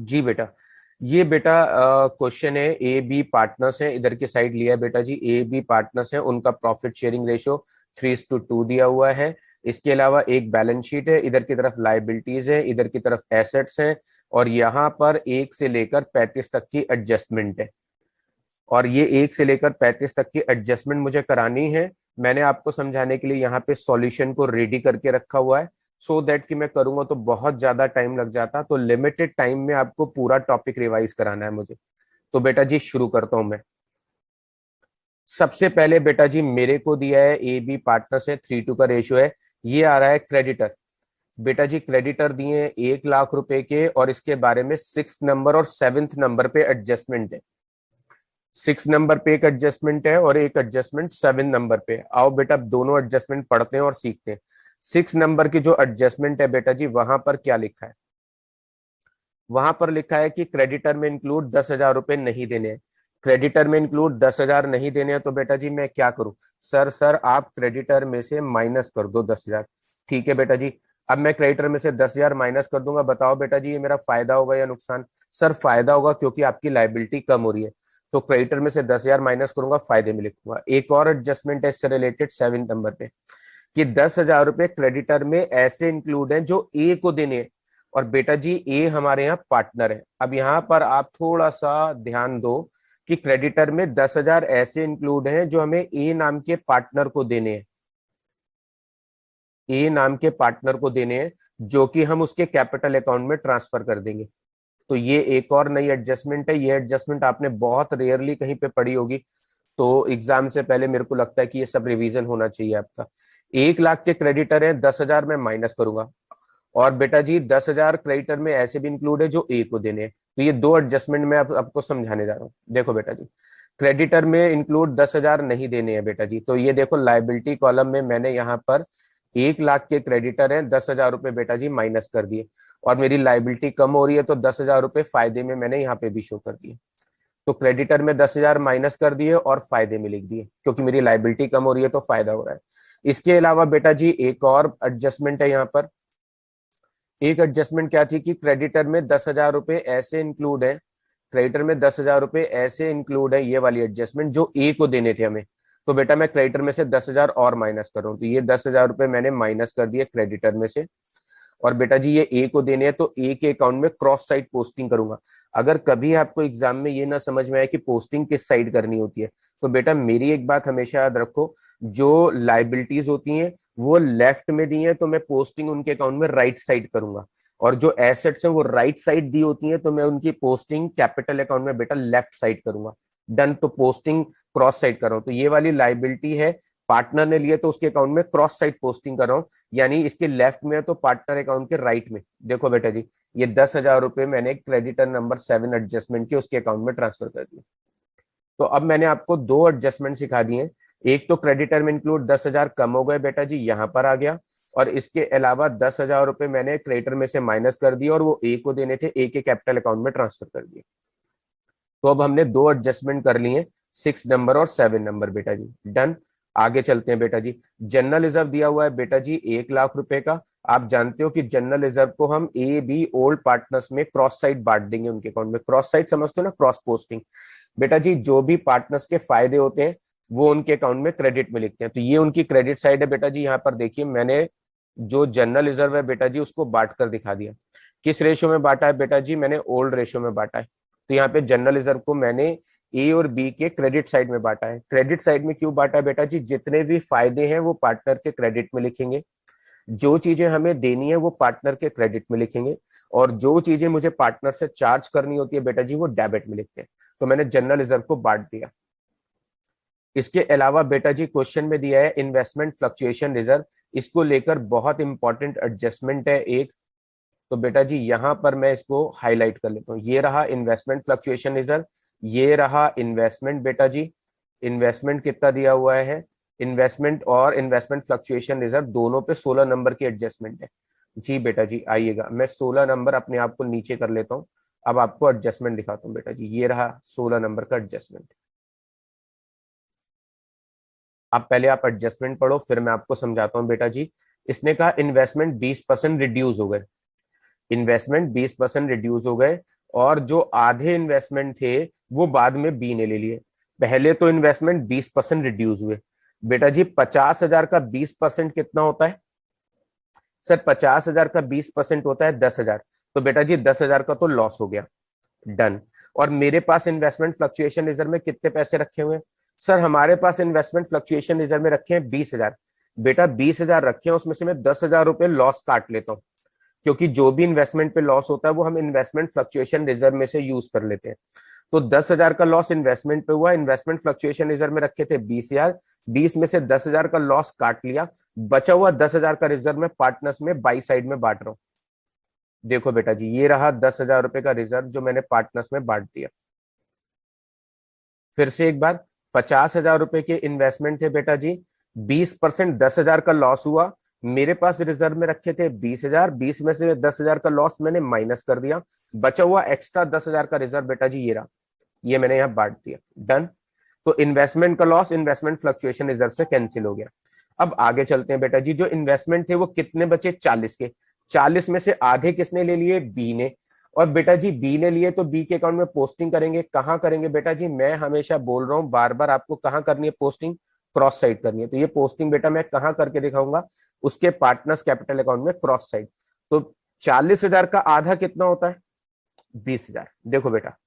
जी बेटा, ये बेटा क्वेश्चन है। ए बी पार्टनर्स हैं, इधर की साइड लिया है बेटा जी। ए बी पार्टनर्स हैं, उनका प्रॉफिट शेयरिंग रेशियो 3:2 दिया हुआ है। इसके अलावा एक बैलेंस शीट है, इधर की तरफ लाइबिलिटीज है, इधर की तरफ एसेट्स हैं, और यहाँ पर 1 से लेकर 35 तक की एडजस्टमेंट है। और ये 1 से लेकर 35 तक की एडजस्टमेंट मुझे करानी है। मैंने आपको समझाने के लिए यहाँ पे सॉल्यूशन को रेडी करके रखा हुआ है, सो दैट कि मैं करूंगा तो बहुत ज्यादा टाइम लग जाता, तो लिमिटेड टाइम में आपको पूरा टॉपिक रिवाइज कराना है मुझे। तो बेटा जी शुरू करता हूं मैं। सबसे पहले बेटा जी मेरे को दिया है ए बी पार्टनर से 3:2 का रेशियो है। ये आ रहा है क्रेडिटर। बेटा जी क्रेडिटर दिए हैं 1 लाख रुपए के, और इसके बारे में 6 नंबर और 7th नंबर पे एडजस्टमेंट है। 6 नंबर पे एक एडजस्टमेंट है और एक एडजस्टमेंट 7 नंबर पे। आओ बेटा अब दोनों एडजस्टमेंट पढ़ते हैं और सीखते हैं। 6 नंबर की जो एडजस्टमेंट है बेटा जी, वहां पर क्या लिखा है? वहां पर लिखा है कि क्रेडिटर में इंक्लूड 10,000 रुपए नहीं देने हैं। क्रेडिटर में इंक्लूड 10,000 नहीं देने हैं, तो बेटा जी मैं क्या करूं? सर आप क्रेडिटर में से माइनस कर दो 10,000। ठीक है बेटा जी। अब मैं क्रेडिटर में से 10,000 माइनस कर दूंगा। बताओ बेटा जी ये मेरा फायदा होगा या नुकसान? सर फायदा होगा, क्योंकि आपकी लाइबिलिटी कम हो रही है। तो क्रेडिटर में से 10,000 माइनस करूंगा, फायदे में लिखूंगा। एक और एडजस्टमेंट है इससे रिलेटेड 7 नंबर पे, कि 10,000 रुपए क्रेडिटर में ऐसे इंक्लूड हैं जो ए को देने हैं। और बेटा जी ए हमारे यहाँ पार्टनर है। अब यहाँ पर आप थोड़ा सा ध्यान दो कि क्रेडिटर में 10,000 ऐसे इंक्लूड हैं जो हमें ए नाम के पार्टनर को देने हैं। ए नाम के पार्टनर को देने हैं, जो कि हम उसके कैपिटल अकाउंट में ट्रांसफर कर देंगे। तो ये एक और नई एडजस्टमेंट है। ये एडजस्टमेंट आपने बहुत रेयरली कहीं पे पढ़ी होगी, तो एग्जाम से पहले मेरे को लगता है कि ये सब रिवीजन होना चाहिए आपका। 1 लाख के क्रेडिटर है, 10,000 मैं माइनस करूंगा। और बेटा जी 10,000 क्रेडिटर में ऐसे भी इंक्लूड है जो ए को देने हैं। तो ये दो एडजस्टमेंट मैं आपको समझाने जा रहा हूँ। देखो बेटा जी, क्रेडिटर में इंक्लूड 10,000 नहीं देने हैं बेटा जी। तो ये देखो लाइबिलिटी कॉलम में मैंने यहाँ पर 1 लाख के क्रेडिटर हैं, 10,000 रुपए बेटा जी माइनस कर दिए। और मेरी लाइबिलिटी कम हो रही है, तो 10,000 रुपए फायदे में मैंने यहाँ पे भी शो कर दिए। तो क्रेडिटर में 10,000 माइनस कर दिए और फायदे में लिख दिए, क्योंकि मेरी लाइबिलिटी कम हो रही है तो फायदा हो रहा है। इसके अलावा बेटा जी एक और एडजस्टमेंट है यहाँ पर। एक एडजस्टमेंट क्या थी कि क्रेडिटर में 10,000 रुपए ऐसे इंक्लूड है। क्रेडिटर में 10,000 रुपए ऐसे इंक्लूड है, ये वाली एडजस्टमेंट, जो ए को देने थे हमें। तो बेटा मैं क्रेडिटर में से 10,000 और माइनस कर रहा हूँ, तो ये 10,000 रुपए मैंने माइनस कर दिए क्रेडिटर में से। और बेटा जी ये ए को देने हैं, तो ए के अकाउंट में क्रॉस साइड पोस्टिंग करूंगा। अगर कभी आपको एग्जाम में ये ना समझ में आए कि पोस्टिंग किस साइड करनी होती है, तो बेटा मेरी एक बात हमेशा याद रखो, जो लाइबिलिटीज होती हैं वो लेफ्ट में दी हैं, तो मैं पोस्टिंग उनके अकाउंट में राइट साइड करूंगा। और जो एसेट्स हैं वो राइट साइड दी होती हैं, तो मैं उनकी पोस्टिंग कैपिटल अकाउंट में बेटा लेफ्ट साइड करूंगा। डन। तो पोस्टिंग क्रॉस साइड कर रहा हूं, तो ये वाली लाइबिलिटी है, पार्टनर ने लिए तो उसके अकाउंट में क्रॉस साइड पोस्टिंग कर रहा हूं। यानी इसके लेफ्ट में है तो पार्टनर अकाउंट के राइट में। देखो बेटा जी ये 10,000 रुपए मैंने क्रेडिटर नंबर 7 एडजस्टमेंट के उसके अकाउंट में ट्रांसफर कर दिए। तो अब मैंने आपको दो एडजस्टमेंट सिखा दिए। एक तो क्रेडिटर में इंक्लूड 10,000 कम हो गए बेटा जी, यहां पर आ गया। और इसके अलावा 10,000 रुपए मैंने क्रेडिटर में से माइनस कर दिए और वो ए को देने थे, ए के कैपिटल अकाउंट में ट्रांसफर कर दिए। तो अब हमने दो एडजस्टमेंट कर लिए, 6 नंबर और 7 नंबर बेटा जी। डन। आगे चलते हैं बेटा जी। जनरल रिजर्व दिया हुआ है बेटा जी 1 लाख रुपए का। आप जानते हो कि जनरल रिजर्व को हम ए बी ओल्ड पार्टनर्स में क्रॉस साइड बांट देंगे उनके अकाउंट में। क्रॉस साइड समझते हो ना, क्रॉस पोस्टिंग। बेटा जी जो भी पार्टनर्स के फायदे होते हैं वो उनके अकाउंट में क्रेडिट में लिखते हैं, तो ये उनकी क्रेडिट साइड है बेटा जी। यहाँ पर देखिए मैंने जो जनरल रिजर्व है बेटा जी उसको बांट कर दिखा दिया। किस रेशियो में बांटा है बेटा जी? मैंने ओल्ड रेशियो में बांटा है। तो यहाँ पे जनरल रिजर्व को मैंने ए और बी के क्रेडिट साइड में बांटा है। क्रेडिट साइड में क्यों बांटा है बेटा जी? जितने भी फायदे हैं वो पार्टनर के क्रेडिट में लिखेंगे, जो चीजें हमें देनी है वो पार्टनर के क्रेडिट में लिखेंगे, और जो चीजें मुझे पार्टनर से चार्ज करनी होती है बेटा जी वो डेबिट में लिखते हैं। तो मैंने जनरल रिजर्व को बांट दिया। इसके अलावा बेटा जी क्वेश्चन में दिया है इन्वेस्टमेंट फ्लक्चुएशन रिजर्व। इसको लेकर बहुत इंपॉर्टेंट एडजस्टमेंट है एक। तो बेटा जी यहां पर मैं इसको हाईलाइट कर लेता हूं। ये रहा इन्वेस्टमेंट फ्लक्चुएशन रिजर्व, ये रहा इन्वेस्टमेंट बेटा जी। इन्वेस्टमेंट कितना दिया हुआ है? इन्वेस्टमेंट और इन्वेस्टमेंट फ्लक्चुएशन रिजर्व दोनों पे 16 नंबर की एडजस्टमेंट है। जी बेटा जी आइएगा, मैं 16 नंबर अपने आप को नीचे कर लेता हूँ। अब आपको एडजस्टमेंट दिखाता हूँ बेटा जी। ये रहा 16 नंबर का एडजस्टमेंट। अब पहले आप एडजस्टमेंट पढ़ो, फिर मैं आपको समझाता हूँ बेटा जी। इसने कहा इन्वेस्टमेंट 20% रिड्यूस हो गए। इन्वेस्टमेंट 20% रिड्यूस हो गए, और जो आधे इन्वेस्टमेंट थे वो बाद में बी ने ले लिए। पहले तो इन्वेस्टमेंट 20% रिड्यूस हुए। बेटा जी 50,000 का 20% कितना होता है सर? 50,000 का 20% होता है 10,000। तो बेटा जी 10,000 का तो लॉस हो गया। डन। और मेरे पास इन्वेस्टमेंट फ्लक्चुएशन रिजर्व में कितने पैसे रखे हुए हैं सर? हमारे पास इन्वेस्टमेंट फ्लक्चुएशन रिजर्व में रखे हैं 20,000। बेटा 20,000 रखे हैं, उसमें से मैं 10,000 रुपए लॉस काट लेता हूं, क्योंकि जो भी इन्वेस्टमेंट पे लॉस होता है वो हम इन्वेस्टमेंट फ्लक्चुएशन रिजर्व में से यूज कर लेते हैं। तो 10,000 का लॉस इन्वेस्टमेंट पे हुआ, इन्वेस्टमेंट फ्लक्चुएशन रिजर्व में रखे थे 20,000, 20 में से 10,000 का लॉस काट लिया, बचा हुआ 10,000 का रिजर्व में पार्टनर्स में बाई साइड में बांट रहा हूं। देखो बेटा जी ये रहा 10,000 रुपए का रिजर्व जो मैंने पार्टनर्स में बांट दिया। फिर से एक बार, 50,000 रुपए के इन्वेस्टमेंट थे बेटा जी, 20% 10,000 का लॉस हुआ, मेरे पास रिजर्व में रखे थे 20,000, 20 में से 10,000 का लॉस मैंने माइनस कर दिया, बचा हुआ एक्स्ट्रा 10,000 का रिजर्व बेटा जी ये रहा, ये मैंने यहां बांट दिया। डन। तो इन्वेस्टमेंट का लॉस इन्वेस्टमेंट फ्लक्चुएशन रिजर्व से कैंसिल हो गया। अब आगे चलते हैं बेटा जी, जो इन्वेस्टमेंट थे वो कितने बचे? 40 के। 40 में से आधे किसने ले लिए? बी ने। और बेटा जी बी ने लिए तो बी के अकाउंट में पोस्टिंग करेंगे। कहां करेंगे बेटा जी? मैं हमेशा बोल रहा हूं बार बार आपको, कहां करनी है पोस्टिंग? क्रॉस साइड करनी है। तो ये पोस्टिंग बेटा मैं कहां करके दिखाऊंगा? उसके पार्टनर्स कैपिटल अकाउंट में क्रॉस साइड। तो 40,000 का आधा कितना होता है? 20,000। देखो बेटा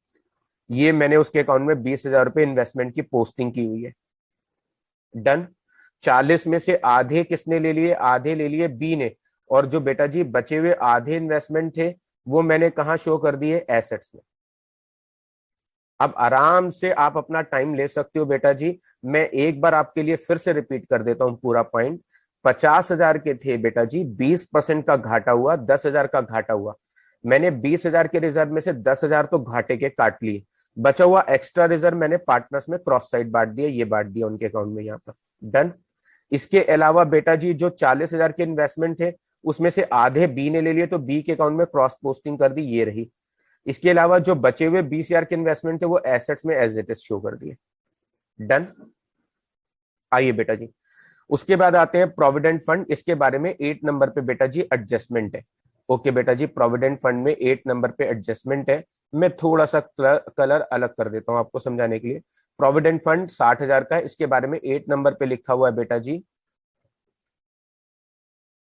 ये मैंने उसके अकाउंट में 20,000 रुपए इन्वेस्टमेंट की पोस्टिंग की हुई है। डन। 40 में से आधे किसने ले लिए? आधे ले लिए बी ने। और जो बेटा जी बचे हुए आधे इन्वेस्टमेंट थे वो मैंने कहा शो कर दिए? एसेट्स में। अब आराम से आप अपना टाइम ले सकते हो बेटा जी, मैं एक बार आपके लिए फिर से रिपीट कर देता हूं पूरा पॉइंट। 50,000 के थे बेटा जी, 20% का घाटा हुआ, 10,000 का घाटा हुआ, मैंने 20,000 के रिजर्व में से 10,000 तो घाटे के काट लिए, बचा हुआ एक्स्ट्रा रिजर्व मैंने पार्टनर्स में क्रॉस साइड बांट दिया, ये बांट दिया उनके अकाउंट में यहाँ पर। डन। इसके अलावा बेटा जी जो 40,000 के इन्वेस्टमेंट थे उसमें से आधे बी ने ले लिए तो बी के अकाउंट में क्रॉस पोस्टिंग कर दी, ये रही। इसके अलावा जो बचे हुए 20,000 के इन्वेस्टमेंट थे वो एसेट्स में एज इट इज शो कर दिए। डन। आइए बेटा जी उसके बाद आते हैं प्रोविडेंट फंड। इसके बारे में 8 नंबर पे बेटा जी एडजस्टमेंट है। ओके बेटा जी प्रोविडेंट फंड में 8 नंबर पे एडजस्टमेंट है। मैं थोड़ा सा कलर अलग कर देता हूं आपको समझाने के लिए। प्रोविडेंट फंड 60,000 का है, इसके बारे में 8 नंबर पे लिखा हुआ है बेटा जी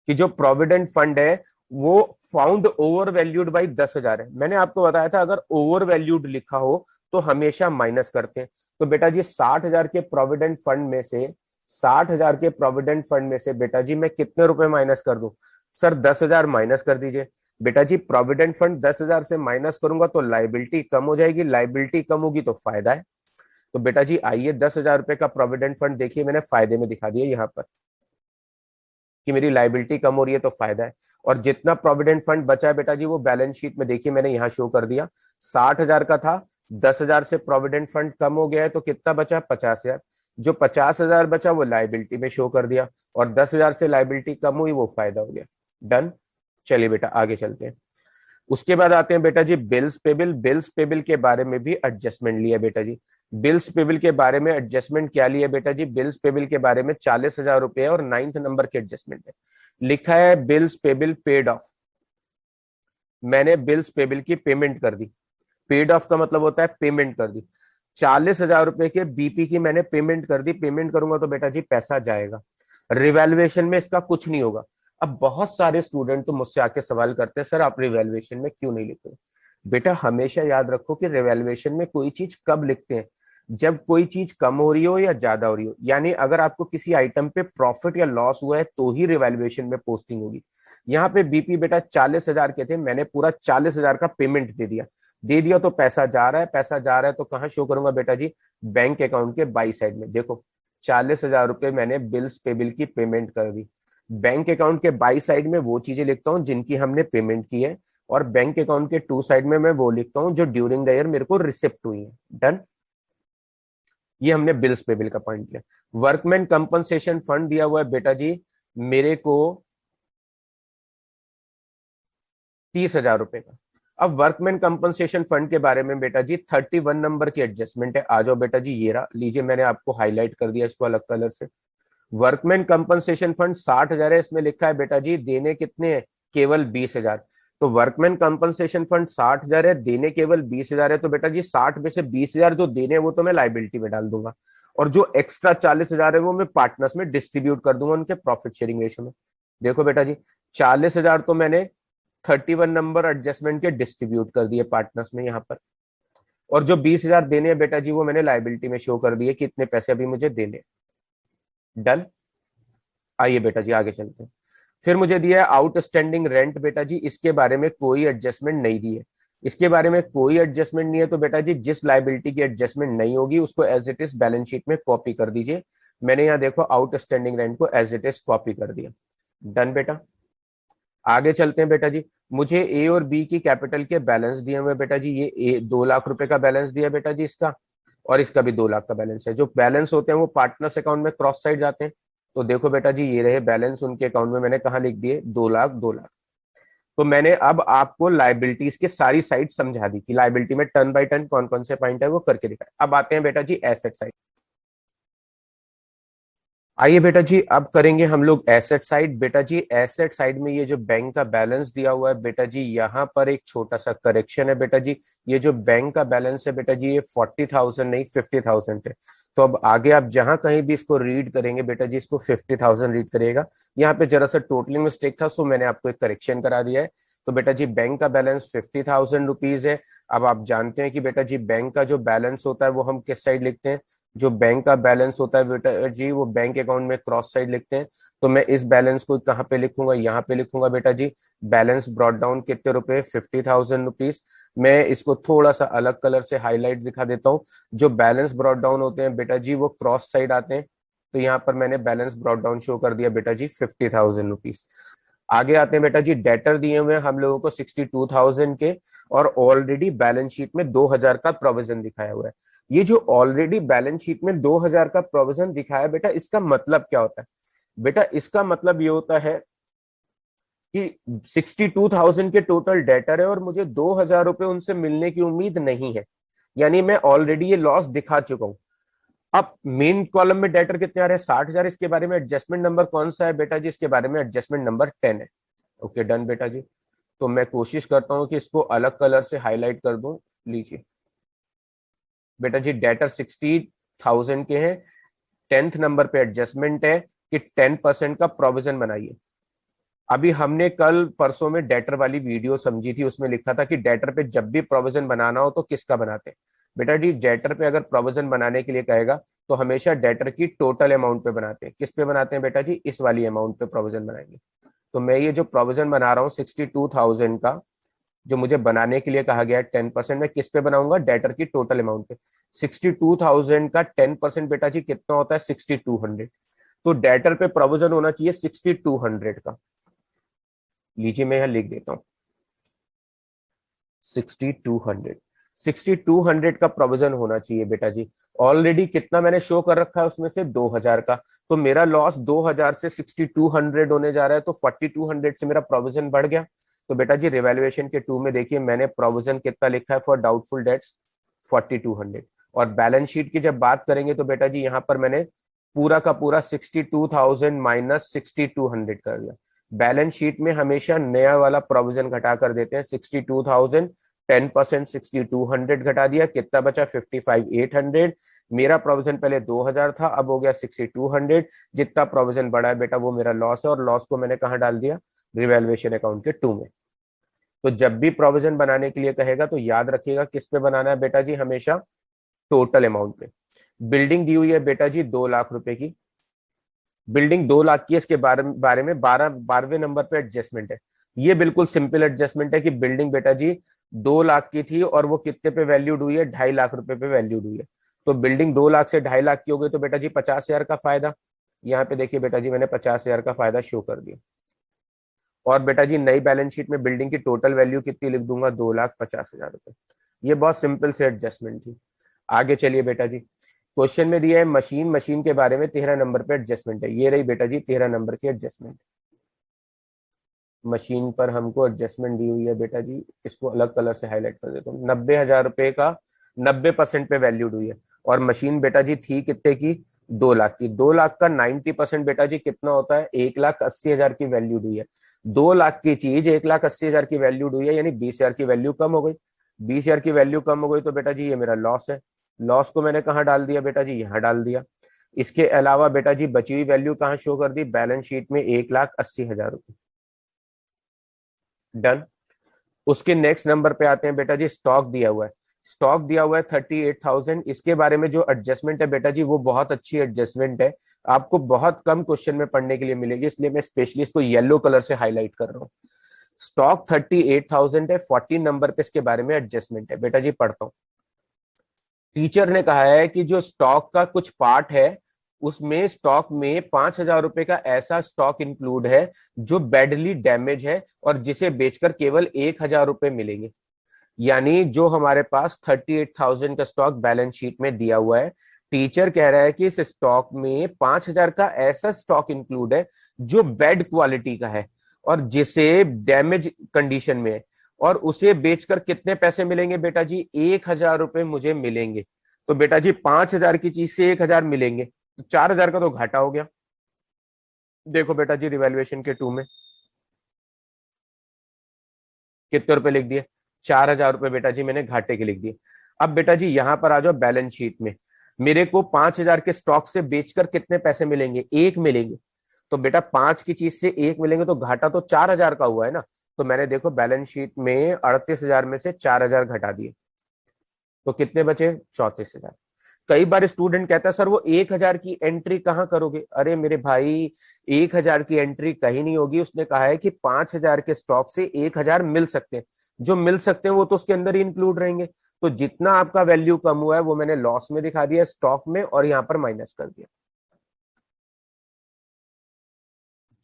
कि जो प्रोविडेंट फंड है वो फाउंड ओवर वैल्यूड बाई 10,000 है। मैंने आपको बताया था अगर ओवर वैल्यूड लिखा हो तो हमेशा माइनस करते हैं। तो बेटा जी 60,000 के प्रोविडेंट फंड में से, 60,000 के प्रोविडेंट फंड में से बेटा जी मैं कितने रुपए माइनस कर दूं? सर 10,000 माइनस कर दीजिए। बेटा जी प्रोविडेंट फंड 10,000 से माइनस करूंगा तो लाइबिलिटी कम हो जाएगी, लाइबिलिटी कम होगी तो फायदा है। तो बेटा जी आइए 10,000 रुपए का प्रोविडेंट फंड देखिए मैंने फायदे में दिखा दिया यहाँ पर कि मेरी लाइबिलिटी कम हो रही है तो फायदा है। और जितना प्रोविडेंट फंड बचा है बेटा जी वो बैलेंस शीट में देखिए मैंने यहाँ शो कर दिया। 60,000 का था, 10,000 से प्रोविडेंट फंड कम हो गया है तो कितना बचा? 50,000। जो 50,000 बचा वो लाइबिलिटी में शो कर दिया, और 10,000 से लाइबिलिटी कम हुई वो फायदा हो गया। डन। चलिए बेटा आगे चलते हैं। उसके बाद आते हैं बेटा जी बिल्स पेबल। बिल्स पेबल के बारे में भी एडजस्टमेंट लिया बेटा जी। बिल्स पेबल के बारे में एडजस्टमेंट क्या लिया बेटा जी? बिल्स पेबल के बारे में 40,000 रुपए और 9th नंबर के एडजस्टमेंट है। लिखा है बिल्स पेबल पेड ऑफ। मैंने बिल्स पेबल की पेमेंट कर दी। पेड ऑफ का मतलब होता है पेमेंट कर दी। 40,000 रुपए के बीपी की मैंने पेमेंट कर दी। पेमेंट करूंगा तो बेटा जी पैसा जाएगा, रिवैल्यूएशन में इसका कुछ नहीं होगा। अब बहुत सारे स्टूडेंट तो मुझसे आके सवाल करते हैं सर आप रिवैल्यूएशन में क्यों नहीं लिखते? बेटा हमेशा याद रखो कि रिवैल्यूएशन में कोई चीज कब लिखते हैं? जब कोई चीज कम हो रही हो या ज्यादा हो रही हो, यानी अगर आपको किसी आइटम पे प्रॉफिट या लॉस हुआ है तो ही रिवैल्यूएशन में पोस्टिंग होगी। यहाँ पे बीपी बेटा 40,000 के थे, मैंने पूरा 40,000 का पेमेंट दे दिया। दे दिया तो पैसा जा रहा है, पैसा जा रहा है तो कहाँ शो करूंगा बेटा जी? बैंक अकाउंट के बाई साइड में। देखो 40,000 रुपए मैंने बिल्स पेबल की पेमेंट कर दी। बैंक अकाउंट के बाई साइड में वो चीजें लिखता हूँ जिनकी हमने पेमेंट की है, और बैंक अकाउंट के टू साइड में मैं वो लिखता हूँ जो ड्यूरिंग द ईयर मेरे को रिसिप्ट हुई है। डन। ये हमने बिल्स पेबल का पॉइंट लिया। वर्कमैन कंपनसेशन फंड दिया हुआ है बेटा जी मेरे को 30,000 रुपए का। अब वर्कमैन कंपनसेशन फंड के बारे में बेटा जी 31 नंबर की एडजस्टमेंट है। आ जाओ बेटा जी, ये रहा, लीजिए मैंने आपको हाईलाइट कर दिया इसको अलग कलर से। वर्कमैन कंपनसेशन फंड 60,000 है, इसमें लिखा है बेटा जी देने कितने हैं? केवल 20,000। तो वर्कमैन कंपनसेशन फंड 60,000 है, देने केवल 20,000 है, तो बेटा जी 60 में से 20,000 जो देने हैं वो तो मैं लाइबिलिटी में डाल दूंगा, और जो एक्स्ट्रा 40,000 है वो मैं पार्टनर्स में डिस्ट्रीब्यूट कर दूंगा उनके प्रॉफिट शेयरिंग रेशियो में। देखो बेटा जी 40,000 तो मैंने 31 नंबर एडजस्टमेंट के डिस्ट्रीब्यूट कर दिए पार्टनर्स में यहाँ पर, और जो 20,000 देने हैं बेटा जी वो मैंने लाइबिलिटी में शो कर दिए कि इतने पैसे अभी मुझे देने। डन। आइए बेटा जी आगे चलते हैं। फिर मुझे दिया है आउटस्टैंडिंग रेंट, बेटा जी इसके बारे में कोई एडजस्टमेंट नहीं दी है, इसके बारे में कोई एडजस्टमेंट नहीं है, तो बेटा जी जिस लाइबिलिटी की एडजस्टमेंट नहीं होगी उसको as it is balance sheet में कॉपी कर दीजिए। मैंने यहाँ देखो आउटस्टैंडिंग रेंट को एज इट इज कॉपी कर दिया। डन बेटा। आगे चलते हैं बेटा जी। मुझे ए और बी की कैपिटल के बैलेंस दिए हुए बेटा जी, ये ए 2 लाख रुपए का बैलेंस दिया बेटा जी इसका, और इसका भी 2 लाख का बैलेंस है। जो बैलेंस होते हैं वो पार्टनर्स अकाउंट में क्रॉस साइड जाते हैं, तो देखो बेटा जी ये रहे बैलेंस उनके अकाउंट में, मैंने कहा लिख दिए 2 लाख 2 लाख। तो मैंने अब आपको लाइबिलिटीज के सारी साइड समझा दी कि लाइबिलिटी में टर्न बाय टर्न कौन कौन से पॉइंट है वो करके दिखाए। अब आते हैं बेटा जी एसेट साइड। आइए बेटा जी अब करेंगे हम लोग एसेट साइड। बेटा जी एसेट साइड में ये जो बैंक का बैलेंस दिया हुआ है बेटा जी, यहाँ पर एक छोटा सा करेक्शन है बेटा जी। ये जो बैंक का बैलेंस है बेटा जी ये 40,000 नहीं 50,000 है। तो अब आगे आप जहां कहीं भी इसको रीड करेंगे बेटा जी इसको 50,000 रीड करिएगा। यहाँ पे जरा सा टोटलिंग मिस्टेक था, सो मैंने आपको एक करेक्शन करा दिया है। तो बेटा जी बैंक का बैलेंस 50,000 रुपीज है। अब आप जानते हैं कि बेटा जी बैंक का जो बैलेंस होता है वो हम किस साइड लिखते हैं, जो बैंक का बैलेंस होता है बेटा जी वो बैंक अकाउंट में क्रॉस साइड लिखते हैं। तो मैं इस बैलेंस को कहाँ पे लिखूंगा, यहाँ पे लिखूंगा बेटा जी। बैलेंस ब्रॉट डाउन कितने रुपए, 50,000 रुपीज। मैं इसको थोड़ा सा अलग कलर से हाईलाइट दिखा देता हूँ। जो बैलेंस ब्रॉट डाउन होते हैं बेटा जी वो क्रॉस साइड आते हैं, तो यहाँ पर मैंने बैलेंस ब्रॉट डाउन शो कर दिया बेटा जी 50,000 रुपीज। आगे आते हैं बेटा जी डेटर दिए हुए हैं हम लोगों को 62,000 के, और ऑलरेडी बैलेंस शीट में 2,000 का प्रोविजन दिखाया हुआ है। ये जो ऑलरेडी बैलेंस शीट में 2,000 का प्रोविजन दिखाया बेटा, इसका मतलब क्या होता है बेटा, इसका मतलब ये होता है कि 62,000 के टोटल डेटर है और मुझे 2,000 रुपए उनसे मिलने की उम्मीद नहीं है, यानी मैं ऑलरेडी ये लॉस दिखा चुका हूं। अब मेन कॉलम में डेटर कितने आ रहे हैं, 60,000। इसके बारे में एडजस्टमेंट नंबर कौन सा है बेटा जी, इसके बारे में एडजस्टमेंट नंबर 10 है। ओके डन बेटा जी। तो मैं कोशिश करता हूं कि इसको अलग कलर से हाईलाइट कर दूं। लीजिए बेटा जी डेटर 60,000 के हैं, 10th नंबर पे एडजस्टमेंट है कि 10% का प्रोविजन बनाइए। अभी हमने कल परसों में डेटर वाली वीडियो समझी थी, उसमें लिखा था कि डेटर पे जब भी प्रोविजन बनाना हो तो किसका बनाते हैं बेटा जी। डेटर पे अगर प्रोविजन बनाने के लिए कहेगा तो हमेशा डेटर की टोटल अमाउंट पे बनाते हैं। किस पे बनाते हैं बेटा जी, इस वाली अमाउंट पे प्रोविजन बनाएंगे। तो मैं ये जो प्रोविजन बना रहा हूँ 62,000 का, जो मुझे बनाने के लिए कहा गया है 10%, मैं किस पे बनाऊंगा, डेटर की टोटल अमाउंट पे। 62,000 का 10% बेटा जी कितना होता है, 6200। तो डेटर पे प्रोविजन होना चाहिए 6200 का। लीजिए मैं यहां लिख देता हूं 6200। 6200 का प्रोविजन होना चाहिए बेटा जी। ऑलरेडी कितना मैंने शो कर रखा है उसमें से 2,000 का, तो मेरा लॉस 2,000 से 6200 होने जा रहा है, तो 4200 से मेरा प्रोविजन बढ़ गया। तो बेटा जी रिवैल्यूएशन के 2 में देखिए मैंने प्रोविजन कितना लिखा है फॉर डाउटफुल डेट्स, 4200। और बैलेंस शीट की जब बात करेंगे तो बेटा जी यहाँ पर मैंने पूरा का पूरा 62,000 माइनस 6200 कर दिया। बैलेंस शीट में हमेशा नया वाला प्रोविजन घटा कर देते हैं। 62,000 10% 6200 घटा दिया, कितना बचा 55,800। मेरा प्रोविजन पहले 2,000 था, अब हो गया 6200। जितना प्रोविजन बढ़ा है बेटा वो मेरा लॉस है, और लॉस को मैंने कहा डाल दिया, रिवैल्यूएशन अकाउंट के 2 में। तो जब भी प्रोविजन बनाने के लिए कहेगा तो याद रखिएगा किस पे बनाना है बेटा जी, हमेशा टोटल अमाउंट पे। बिल्डिंग दी हुई है बेटा जी 2 लाख रुपए की, बिल्डिंग 2 लाख की है। इसके बारे में 12वें नंबर पे एडजस्टमेंट है। ये बिल्कुल सिंपल एडजस्टमेंट है कि बिल्डिंग बेटा जी 2 लाख की थी और वो कितने पे वैल्यूड हुई है, 2.5 लाख रुपए पे वैल्यूड हुई है। तो बिल्डिंग 2 लाख से 2.5 लाख की हो गई, तो बेटा जी 50,000 का फायदा। यहाँ पे देखिए बेटा जी मैंने 50,000 का फायदा शो कर दिया। और बेटा जी नई बैलेंस शीट में बिल्डिंग की टोटल वैल्यू कितनी लिख दूंगा, 2,50,000 रुपए। ये बहुत सिंपल से एडजस्टमेंट थी। आगे चलिए बेटा जी, क्वेश्चन में दिया है मशीन, मशीन के बारे में 13 नंबर पे एडजस्टमेंट है। ये रही बेटा जी 13 नंबर की एडजस्टमेंट। मशीन पर हमको एडजस्टमेंट दी हुई है बेटा जी, इसको अलग कलर से हाईलाइट कर देता हूँ। 90,000 रुपए का 90% पे वैल्यूड हुई है, और मशीन बेटा जी थी कितने की, 2 लाख की। 2 लाख का 90% बेटा जी कितना होता है, 1,80,000 की वैल्यूड हुई है। 2 लाख की चीज 1,80,000 की वैल्यूड हुई है, यानी 20,000 की वैल्यू कम हो गई। 20,000 की वैल्यू कम हो गई तो बेटा जी ये मेरा लॉस है। लॉस को मैंने कहाँ डाल दिया बेटा जी, यहाँ डाल दिया। इसके अलावा बेटा जी बची हुई वैल्यू कहाँ शो कर दी, बैलेंस शीट में 1,80,000 रुपये। डन। उसके नेक्स्ट नंबर पे आते हैं बेटा जी, स्टॉक दिया हुआ है। स्टॉक दिया हुआ है 38,000। इसके बारे में जो एडजस्टमेंट है बेटा जी, वो बहुत अच्छी एडजस्टमेंट है। आपको बहुत कम क्वेश्चन में पढ़ने के लिए मिलेगी, इसलिए मैं स्पेशली इसको येलो कलर से हाईलाइट कर रहा हूँ। स्टॉक 38,000 है, 14 नंबर पे इसके बारे में एडजस्टमेंट है बेटा जी, पढ़ता हूँ। टीचर ने कहा है कि जो स्टॉक का कुछ पार्ट है, उसमें स्टॉक में 5,000 रुपए का ऐसा स्टॉक इंक्लूड है जो बैडली डैमेज है और जिसे बेचकर केवल 1,000 रुपए मिलेंगे। यानी जो हमारे पास 38,000 का स्टॉक बैलेंस शीट में दिया हुआ है, टीचर कह रहा है कि इस स्टॉक में 5,000 का ऐसा स्टॉक इंक्लूड है जो बेड क्वालिटी का है और जिसे डैमेज कंडीशन में है, और उसे बेचकर कितने पैसे मिलेंगे बेटा जी, 1,000 रुपए मुझे मिलेंगे। तो बेटा जी 5,000 की चीज से 1,000 मिलेंगे, तो 4,000 का तो घाटा हो गया। देखो बेटा जी रिवैल्यूएशन के 2 में कितने रुपए लिख दिए, 4,000 रुपए बेटा जी मैंने घाटे के लिख दिए। अब बेटा जी यहां पर आ जाओ बैलेंस शीट में। मेरे को 5,000 के स्टॉक से बेचकर कितने पैसे मिलेंगे, 1 मिलेंगे। तो बेटा 5 की चीज से 1 मिलेंगे तो घाटा तो 4,000 का हुआ है ना। तो मैंने देखो बैलेंस शीट में 38,000 में से 4,000 घटा दिए, तो कितने बचे, 34,000। कई बार स्टूडेंट कहता है सर वो 1,000 की एंट्री कहाँ करोगे, अरे मेरे भाई 1,000 की एंट्री कहीं नहीं होगी। उसने कहा है कि 5,000 के स्टॉक से 1,000 मिल सकते हैं, जो मिल सकते हैं वो तो उसके अंदर ही इंक्लूड रहेंगे। तो जितना आपका वैल्यू कम हुआ है वो मैंने लॉस में दिखा दिया स्टॉक में, और यहां पर माइनस कर दिया।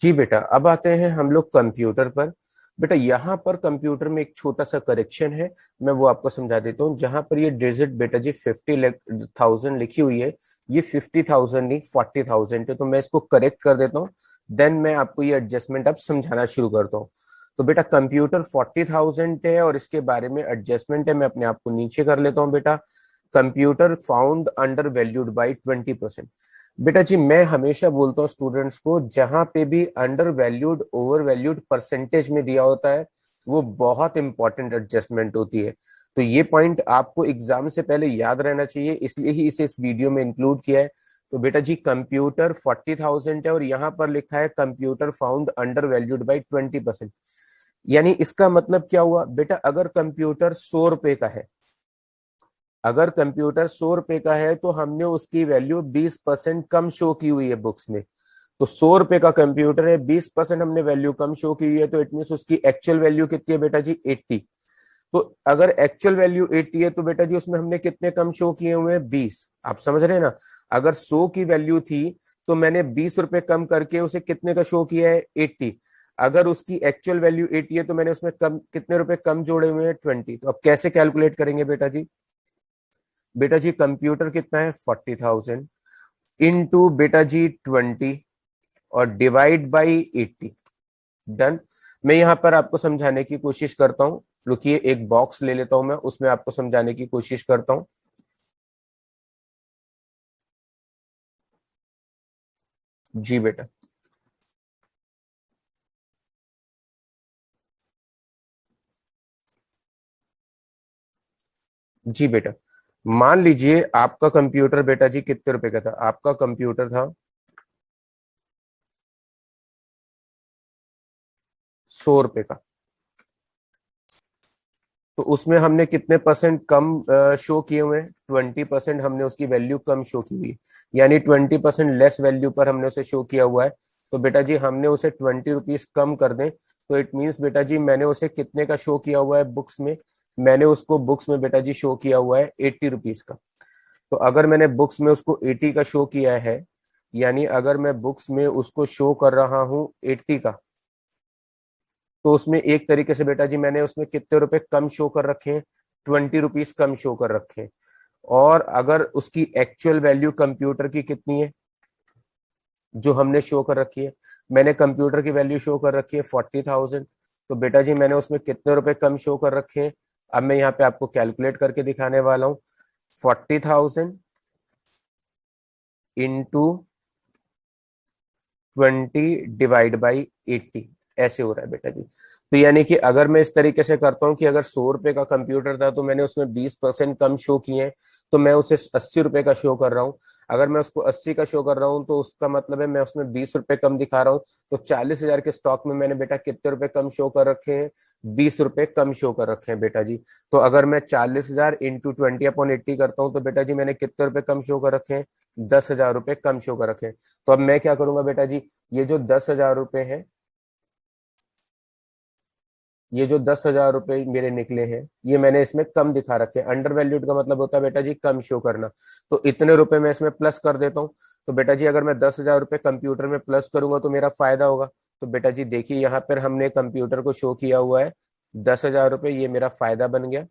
जी बेटा अब आते हैं हम लोग कंप्यूटर पर। बेटा यहाँ पर कंप्यूटर में एक छोटा सा करेक्शन है, मैं वो आपको समझा देता हूँ। जहां पर ये डिजिट बेटा जी 50,000 लिखी हुई है, ये 50,000 नहीं 40,000 है, तो मैं इसको करेक्ट कर देता हूँ। देन मैं आपको ये एडजस्टमेंट अब समझाना शुरू करता हूँ। तो बेटा कंप्यूटर 40,000 है और इसके बारे में एडजस्टमेंट है, मैं अपने आप को नीचे कर लेता हूँ बेटा। Computer found under valued by 20%। बेटा जी मैं हमेशा बोलता हूँ स्टूडेंट्स को, जहां पे भी under valued over valued percentage में दिया होता है, वो बहुत इंपॉर्टेंट एडजस्टमेंट होती है। तो ये पॉइंट आपको एग्जाम से पहले याद रहना चाहिए, इसलिए ही इसे इस वीडियो में इंक्लूड किया है। तो बेटा जी कंप्यूटर 40,000 है और यहाँ पर लिखा है computer found under valued by 20%। यानी इसका मतलब क्या हुआ बेटा, अगर कंप्यूटर 100 रुपए का है, अगर कंप्यूटर 100 रुपए का है तो हमने उसकी वैल्यू 20% कम शो की हुई है बुक्स में। तो 100 रुपए का कंप्यूटर है, 20% हमने वैल्यू कम शो की हुई है, तो इट मीन उसकी एक्चुअल वैल्यू कितनी है बेटा जी, 80। तो अगर एक्चुअल वैल्यू 80 है तो बेटा जी उसमें हमने कितने कम शो किए हुए हैं, 20। आप समझ रहे हैं ना। अगर 100 की वैल्यू थी तो मैंने 20 रुपए कम करके उसे कितने का शो किया है, 80। अगर उसकी एक्चुअल वैल्यू 80 है तो मैंने उसमें कम कितने रुपए कम जोड़े हुए हैं, 20। तो अब कैसे कैलकुलेट करेंगे बेटा जी, बेटा जी कंप्यूटर कितना है 40,000 इंटू बेटा जी 20 और डिवाइड बाई 80। डन। मैं यहां पर आपको समझाने की कोशिश करता हूं, रुकिए एक बॉक्स ले लेता हूं मैं, उसमें आपको समझाने की कोशिश करता हूं। जी बेटा। जी बेटा मान लीजिए आपका कंप्यूटर बेटा जी कितने रुपए का था, आपका कंप्यूटर था 100 रुपए का। तो उसमें हमने कितने परसेंट कम शो किए हुए हैं, 20% हमने उसकी वैल्यू कम शो की हुई है, यानी 20% लेस वैल्यू पर हमने उसे शो किया हुआ है। तो बेटा जी हमने उसे 20 रुपीज कम कर दें, तो इट मीन्स बेटा जी मैंने उसे कितने का शो किया हुआ है बुक्स में, मैंने उसको बुक्स में बेटा जी शो किया हुआ है 80 रुपीज का। तो अगर मैंने बुक्स में उसको 80 का शो किया है, यानी अगर मैं बुक्स में उसको शो कर रहा हूँ 80 का, तो उसमें एक तरीके से बेटा जी मैंने उसमें कितने रुपए कम शो कर रखे हैं, 20 रुपीज कम शो कर रखे हैं। और अगर उसकी एक्चुअल वैल्यू कंप्यूटर की कितनी है जो हमने शो कर रखी है, मैंने कंप्यूटर की वैल्यू शो कर रखी है 40,000। तो बेटा जी मैंने उसमें कितने रुपए कम शो कर रखे हैं, अब मैं यहाँ पे आपको कैलकुलेट करके दिखाने वाला हूँ। 40,000 इंटू 20 डिवाइड बाई 80। ऐसे हो रहा है बेटा जी। तो यानी कि अगर मैं इस तरीके से करता हूँ कि अगर 100 रुपए का कंप्यूटर था तो मैंने उसमें 20% कम शो किए हैं, तो मैं उसे 80 रुपए का शो कर रहा हूँ। अगर मैं उसको 80 का शो कर रहा हूँ तो उसका मतलब है मैं उसमें 20 रुपए कम दिखा रहा हूँ। तो 40,000 के स्टॉक में मैंने बेटा कितने रुपए कम शो कर रखे हैं? 20 रुपए कम शो कर रखे हैं बेटा जी। तो अगर मैं 40,000 इंटू 20/80 करता हूँ तो बेटा जी मैंने कितने रुपए कम शो कर रखे हैं? 10,000 रुपए कम शो कर रखे हैं। तो अब मैं क्या करूंगा बेटा जी, ये जो 10,000 रुपए हैं, ये जो 10,000 रुपए मेरे निकले हैं, ये मैंने इसमें कम दिखा रखे हैं। अंडर वैल्यूड का मतलब होता है बेटा जी कम शो करना। तो इतने रुपए मैं इसमें प्लस कर देता हूँ। तो बेटा जी अगर मैं 10,000 रुपए कंप्यूटर में प्लस करूंगा तो मेरा फायदा होगा। तो बेटा जी देखिए यहाँ पर हमने कंप्यूटर को शो किया हुआ है 10,000 रुपए, ये मेरा फायदा बन गया।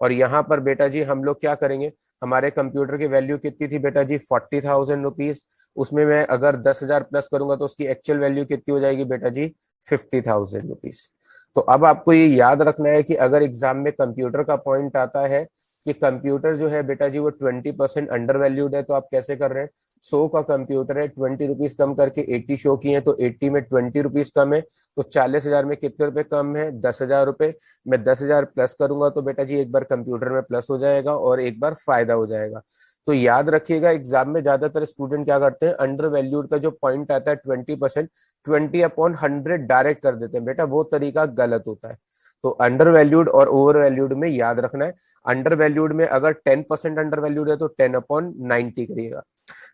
और यहाँ पर बेटा जी हम लोग क्या करेंगे, हमारे कंप्यूटर की वैल्यू कितनी थी बेटा जी? 40,000 रुपीज। उसमें मैं अगर 10,000 प्लस करूंगा तो उसकी एक्चुअल वैल्यू कितनी हो जाएगी बेटा जी? 50,000 रुपीज। तो अब आपको ये याद रखना है कि अगर एग्जाम में कंप्यूटर का पॉइंट आता है कि कंप्यूटर जो है बेटा जी वो 20% अंडर वैल्यूड है, तो आप कैसे कर रहे हैं? 100 का कंप्यूटर है, 20 रुपीज कम करके 80 शो किए हैं, तो 80 में 20 रुपीज कम है। तो 40,000 में कितने रुपए कम है? 10,000 रुपए। मैं 10,000 प्लस करूंगा तो बेटा जी एक बार कंप्यूटर में प्लस हो जाएगा और एक बार फायदा हो जाएगा। तो याद रखिएगा एग्जाम में ज्यादातर स्टूडेंट क्या करते हैं, अंडर वैल्यूड का जो पॉइंट आता है 20%, 20/100 डायरेक्ट कर देते हैं। बेटा वो तरीका गलत होता है। तो अंडर वैल्यूड और ओवर वैल्यूड में याद रखना है, अंडर वैल्यूड में अगर 10% अंडर वैल्यूड है तो 10/90 करिएगा,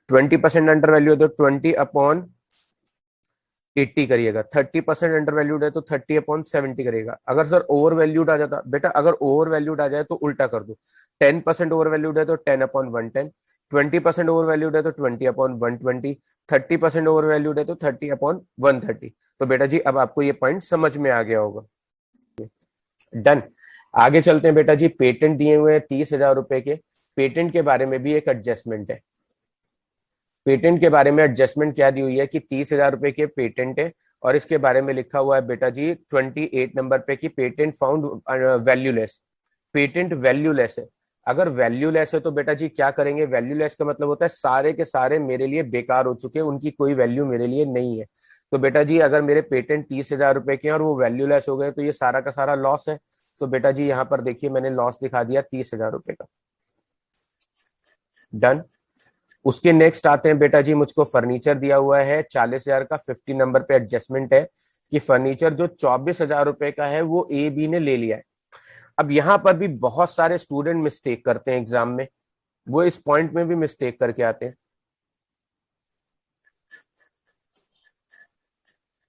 20% अंडर वैल्यू है तो 20/80 करिएगा, 30% अंडर वैल्यूड है तो 30/70 करिएगा। अगर सर ओवर वैल्यूड आ जाता, बेटा अगर ओवर वैल्यूड आ जाए तो उल्टा कर दो, 10% ओवर वैल्यूड है तो 10/110, 20% ओवर वैल्यूड है तो 20/120, 30% ओवर वैल्यूड है तो 30/130। तो बेटा जी अब आपको ये पॉइंट समझ में आ गया होगा। डन। आगे चलते हैं बेटा जी, पेटेंट दिए हुए हैं 30,000 रुपए के। पेटेंट के बारे में भी एक एडजस्टमेंट है। पेटेंट के बारे में एडजस्टमेंट क्या दी हुई है कि 30,000 रुपए के पेटेंट है, और इसके बारे में लिखा हुआ है बेटा जी 28 नंबर पे कि patent found valueless. Patent valueless है। अगर वैल्यूलेस है तो बेटा जी क्या करेंगे, वैल्यूलेस का मतलब होता है सारे के सारे मेरे लिए बेकार हो चुके हैं, उनकी कोई वैल्यू मेरे लिए नहीं है। तो बेटा जी अगर मेरे पेटेंट 30,000 रुपए के हैं और वो वैल्यूलेस हो गए तो ये सारा का सारा लॉस है। तो बेटा जी यहाँ पर देखिए मैंने लॉस दिखा दिया 30,000 रुपए का। डन। उसके नेक्स्ट आते हैं बेटा जी, मुझको फर्नीचर दिया हुआ है 40,000 का, 50 नंबर पे एडजस्टमेंट है कि फर्नीचर जो 24,000 रुपए का है वो ए बी ने ले लिया है। अब यहां पर भी बहुत सारे स्टूडेंट मिस्टेक करते हैं एग्जाम में, वो इस पॉइंट में भी मिस्टेक करके आते हैं।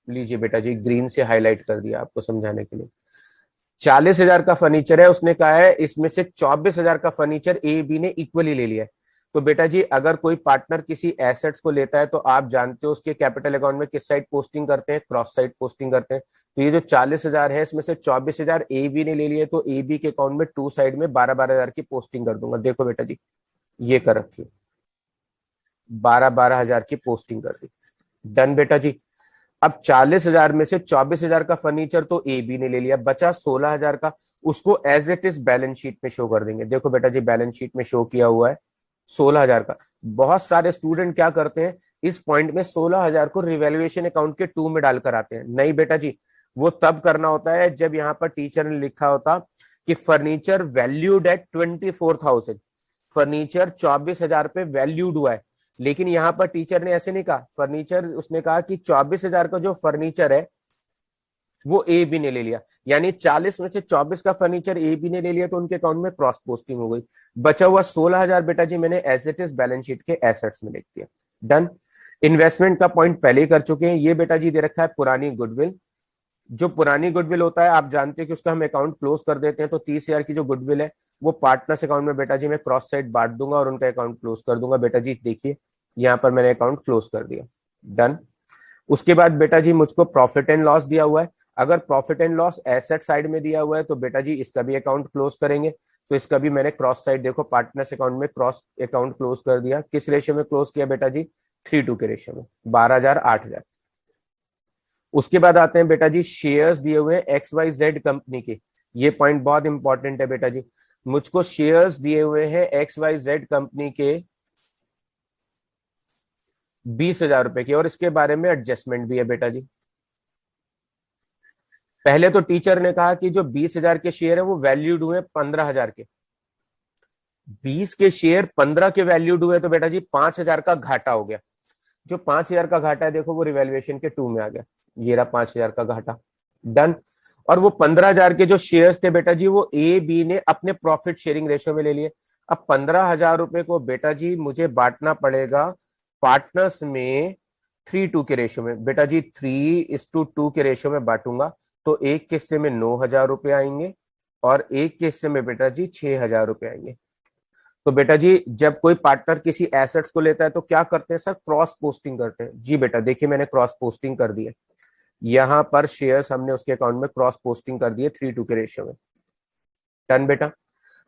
लीजिए बेटा जी ग्रीन से हाईलाइट कर दिया आपको समझाने के लिए। 40,000 का फर्नीचर है, उसने कहा है इसमें से 24,000 का फर्नीचर ए बी ने इक्वली ले लिया है। तो बेटा जी अगर कोई पार्टनर किसी एसेट्स को लेता है तो आप जानते हो उसके कैपिटल अकाउंट में किस साइड पोस्टिंग करते हैं? क्रॉस साइड पोस्टिंग करते हैं। तो ये जो 40,000 है इसमें से 24,000 ए बी ने ले लिए, तो ए बी के अकाउंट में टू साइड में 12,000 की पोस्टिंग कर दूंगा। देखो बेटा जी ये कर रखी, 12,000 की पोस्टिंग कर दी। डन बेटा जी। अब 40,000 में से 24,000 का फर्नीचर तो ए बी ने ले लिया, बचा 16,000 का, उसको as it is balance sheet में शो कर देंगे। देखो बेटा जी बैलेंस शीट में शो किया हुआ है 16,000 का। बहुत सारे स्टूडेंट क्या करते हैं, इस पॉइंट में 16,000 को रिवैल्यूएशन अकाउंट के टू में डालकर आते हैं। नहीं बेटा जी, वो तब करना होता है जब यहाँ पर टीचर ने लिखा होता कि फर्नीचर वैल्यूड एट 24,000, फर्नीचर 24,000 पे वैल्यूड हुआ है। लेकिन यहाँ पर टीचर ने ऐसे नहीं कहा, फर्नीचर उसने कहा कि 24,000 का जो फर्नीचर है वो ए बी ने ले लिया, यानी 40 में से 24 का फर्नीचर ए बी ने ले लिया, तो उनके अकाउंट में क्रॉस पोस्टिंग हो गई। बचा हुआ 16,000 बेटा जी मैंने as it is balance sheet के एसेट्स में लिख दिया। डन। इन्वेस्टमेंट का पॉइंट पहले ही कर चुके हैं। ये बेटा जी दे रखा है पुरानी गुडविल। जो पुरानी गुडविल होता है आप जानते हैं कि उसका हम अकाउंट क्लोज कर देते हैं, तो 30,000 की जो गुडविल है वो पार्टनर्स अकाउंट में बेटा जी मैं क्रॉस साइड बांट दूंगा और उनका अकाउंट क्लोज कर दूंगा। बेटा जी देखिए यहाँ पर मैंने अकाउंट क्लोज कर दिया। डन। उसके बाद बेटा जी मुझको प्रॉफिट एंड लॉस दिया हुआ है। अगर profit and loss asset side में दिया हुआ है तो बेटा जी इसका भी अकाउंट क्लोज करेंगे। तो इसका भी मैंने क्रॉस साइड देखो पार्टनर्स अकाउंट में क्रॉस अकाउंट क्लोज कर दिया। किस रेशियो में क्लोज किया बेटा जी? 3:2 के रेशियो में, 12,000 8,000। उसके बाद आते हैं बेटा जी शेयर्स दिए हुए हैं एक्स वाई जेड कंपनी के। ये पॉइंट बहुत इंपॉर्टेंट है बेटा जी, मुझको शेयर्स दिए हुए हैं एक्स वाई जेड कंपनी के 20,000 रुपए की, और इसके बारे में एडजस्टमेंट भी है बेटा जी। पहले तो टीचर ने कहा कि जो 20,000 के शेयर है वो वैल्यूड हुए 15,000 के, 20 के शेयर 15 के वैल्यूड हुए, तो बेटा जी 5,000 का घाटा हो गया। जो 5,000 का घाटा है देखो वो रिवैल्यूएशन के 2 में आ गया, ये रहा 5,000 का घाटा। डन। और वो 15,000 के जो शेयर्स थे बेटा जी वो ए बी ने अपने प्रॉफिट शेयरिंग रेशियो में ले लिए। अब 15,000 रुपए को बेटा जी मुझे बांटना पड़ेगा पार्टनर्स में 3:2 के रेशियो में। बेटा जी 3:2 के रेशियो में बांटूंगा तो एक के हिस्से में 9,000 रुपए आएंगे और एक के हिस्से में बेटा जी 6,000 रुपए आएंगे। तो बेटा जी जब कोई पार्टनर किसी एसेट्स को लेता है तो क्या करते हैं सर, क्रॉस पोस्टिंग करते हैं। जी बेटा देखिए मैंने क्रॉस पोस्टिंग कर दी है, यहां पर शेयर्स हमने उसके अकाउंट में क्रॉस पोस्टिंग कर दिए 3:2 के रेशियो में। डन बेटा।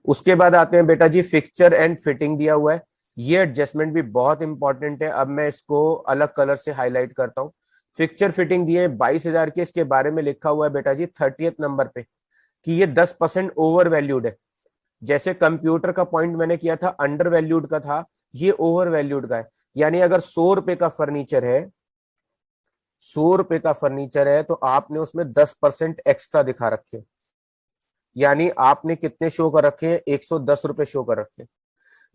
उसके बाद आते हैं बेटा जी फिक्सचर एंड फिटिंग दिया हुआ है, ये एडजस्टमेंट भी बहुत इंपॉर्टेंट है। अब मैं इसको अलग कलर से हाईलाइट करता हूँ। फिक्सचर फिटिंग दिए 22,000 के, इसके बारे में लिखा हुआ है बेटा जी 30th नंबर पे कि ये 10% ओवर वैल्यूड है। जैसे कंप्यूटर का पॉइंट मैंने किया था अंडर वैल्यूड का था, ये ओवर वैल्यूड का है। यानी अगर 100 रुपए का फर्नीचर है, 100 रुपए का फर्नीचर है तो आपने उसमें 10% एक्स्ट्रा दिखा रखे, यानी आपने कितने शो कर रखे हैं, 110 रुपए शो कर रखे हैं।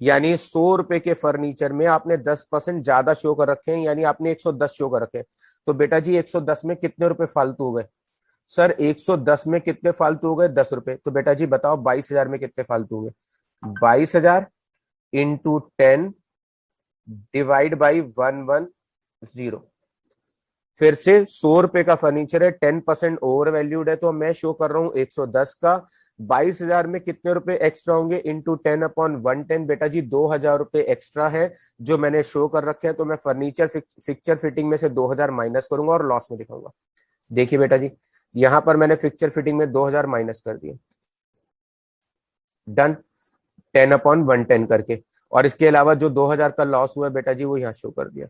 यानी 100 रुपए के फर्नीचर में आपने 10% ज्यादा शो कर रखे हैं, यानी आपने 110 शो कर रखे हैं। तो बेटा जी 110 में कितने रुपए फालतू हो गए सर, 110 में कितने फालतू हो गए, 10 रुपए। तो बेटा जी बताओ 22,000 में कितने फालतू हो गए, 22,000 इंटू 10 डिवाइड बाई 110। फिर से 100 रुपए का फर्नीचर है, 10% ओवर वैल्यूड है तो मैं शो कर रहा हूं 110 का। 22,000 में कितने रुपए एक्स्ट्रा होंगे, इंटू 10/110। बेटा जी 2,000 रुपए एक्स्ट्रा है जो मैंने शो कर रखे हैं, तो मैं फर्नीचर फिक्चर फिटिंग में से 2,000 माइनस करूंगा और लॉस में दिखाऊंगा। देखिए बेटा जी यहां पर मैंने फिक्चर फिटिंग में 2,000 माइनस कर दिए। डन। 10/110 करके, और इसके अलावा जो 2,000 का लॉस हुआ है बेटा जी वो यहाँ शो कर दिया।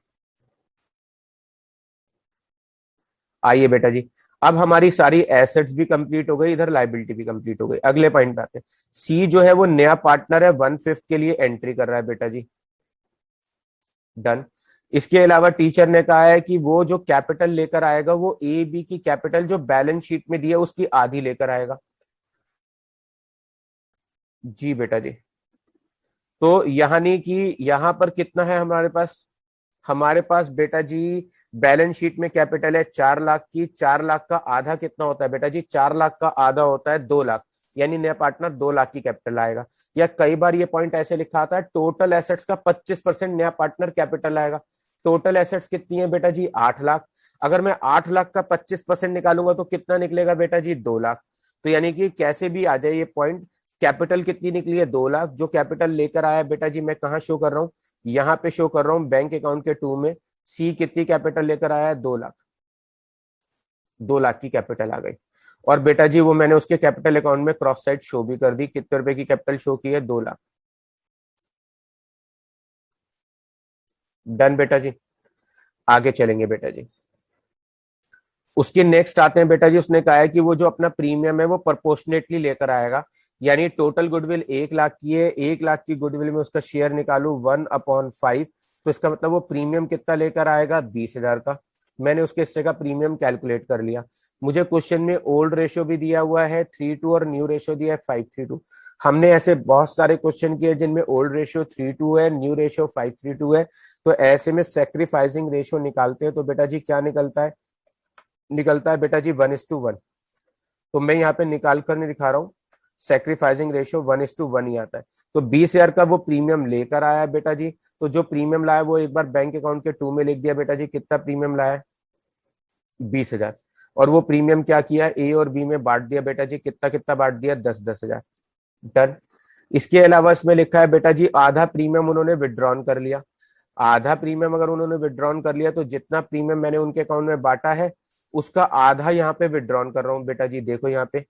आइए बेटा जी अब हमारी सारी एसेट्स भी कंप्लीट हो गई, इधर लाइबिलिटी भी कंप्लीट हो गई। अगले पॉइंट पे आते हैं। सी जो है वो नया पार्टनर है, 1/5 के लिए एंट्री कर रहा है बेटा जी। डन। इसके अलावा टीचर ने कहा है कि वो जो कैपिटल लेकर आएगा वो ए बी की कैपिटल जो बैलेंस शीट में दी है उसकी आधी लेकर आएगा। जी बेटा जी। तो यानी कि यहां पर कितना है हमारे पास, हमारे पास बेटा जी बैलेंस शीट में कैपिटल है 4 लाख की। 4 लाख का आधा कितना होता है बेटा जी, 4 लाख का आधा होता है 2 लाख, यानी नया पार्टनर 2 लाख की कैपिटल आएगा। या कई बार ये पॉइंट ऐसे लिखा आता है टोटल एसेट्स का 25% नया पार्टनर कैपिटल आएगा। टोटल एसेट्स कितनी है बेटा जी, 8 लाख। अगर मैं 8 लाख का 25% निकालूंगा तो कितना निकलेगा बेटा जी, 2 लाख। तो यानी कि कैसे भी आ जाए ये पॉइंट, कैपिटल कितनी निकली है, 2 लाख। जो कैपिटल लेकर आया बेटा जी मैं कहाँ शो कर रहा हूँ, यहाँ पे शो कर रहा हूँ बैंक अकाउंट के 2 में। सी कितनी कैपिटल लेकर आया है, 2 लाख। 2 लाख की कैपिटल आ गई। और बेटा जी वो मैंने उसके कैपिटल अकाउंट में क्रॉस साइड शो भी कर दी, कितने रुपए की कैपिटल शो की है, 2 लाख। डन बेटा जी। आगे चलेंगे बेटा जी। उसके नेक्स्ट आते हैं बेटा जी, उसने कहा है कि वो जो अपना प्रीमियम है वो प्रोपोर्शनेटली लेकर आएगा। यानी टोटल गुडविल 1 लाख की है, 1 लाख की गुडविल में उसका शेयर निकालू 1/5, तो इसका मतलब वो प्रीमियम कितना लेकर आएगा, 20,000 का। मैंने उसके हिस्से का प्रीमियम कैलकुलेट कर लिया। मुझे क्वेश्चन में ओल्ड रेशियो भी दिया हुआ है 3:2 और न्यू रेशियो दिया है 5:3:2। हमने ऐसे बहुत सारे क्वेश्चन किए जिनमें ओल्ड रेशियो 3:2 है, न्यू रेशियो 5:3:2 है। तो ऐसे में सेक्रीफाइसिंग रेशियो निकालते हैं तो बेटा जी क्या निकलता है, निकलता है बेटा जी 1:1। तो मैं यहाँ पे निकाल कर नहीं दिखा रहा हूँ, सेक्रीफाइसिंग रेशियो 1:1 ही आता है। तो 20,000 का वो प्रीमियम लेकर आया है बेटा जी। तो जो प्रीमियम लाया वो एक बार बैंक अकाउंट के 2 में लिख दिया बेटा जी, कितना प्रीमियम लाया है, 20,000। और वो प्रीमियम क्या किया, ए और बी में बांट दिया बेटा जी, कितना कितना बांट दिया, 10,000। डन। इसके अलावा इसमें लिखा है बेटा जी आधा प्रीमियम उन्होंने विड्रॉन कर लिया। आधा प्रीमियम अगर उन्होंने विड्रॉन कर लिया तो जितना प्रीमियम मैंने उनके अकाउंट में बांटा है उसका आधा यहाँ पे विड्रॉन कर रहा हूँ बेटा जी। देखो यहाँ पे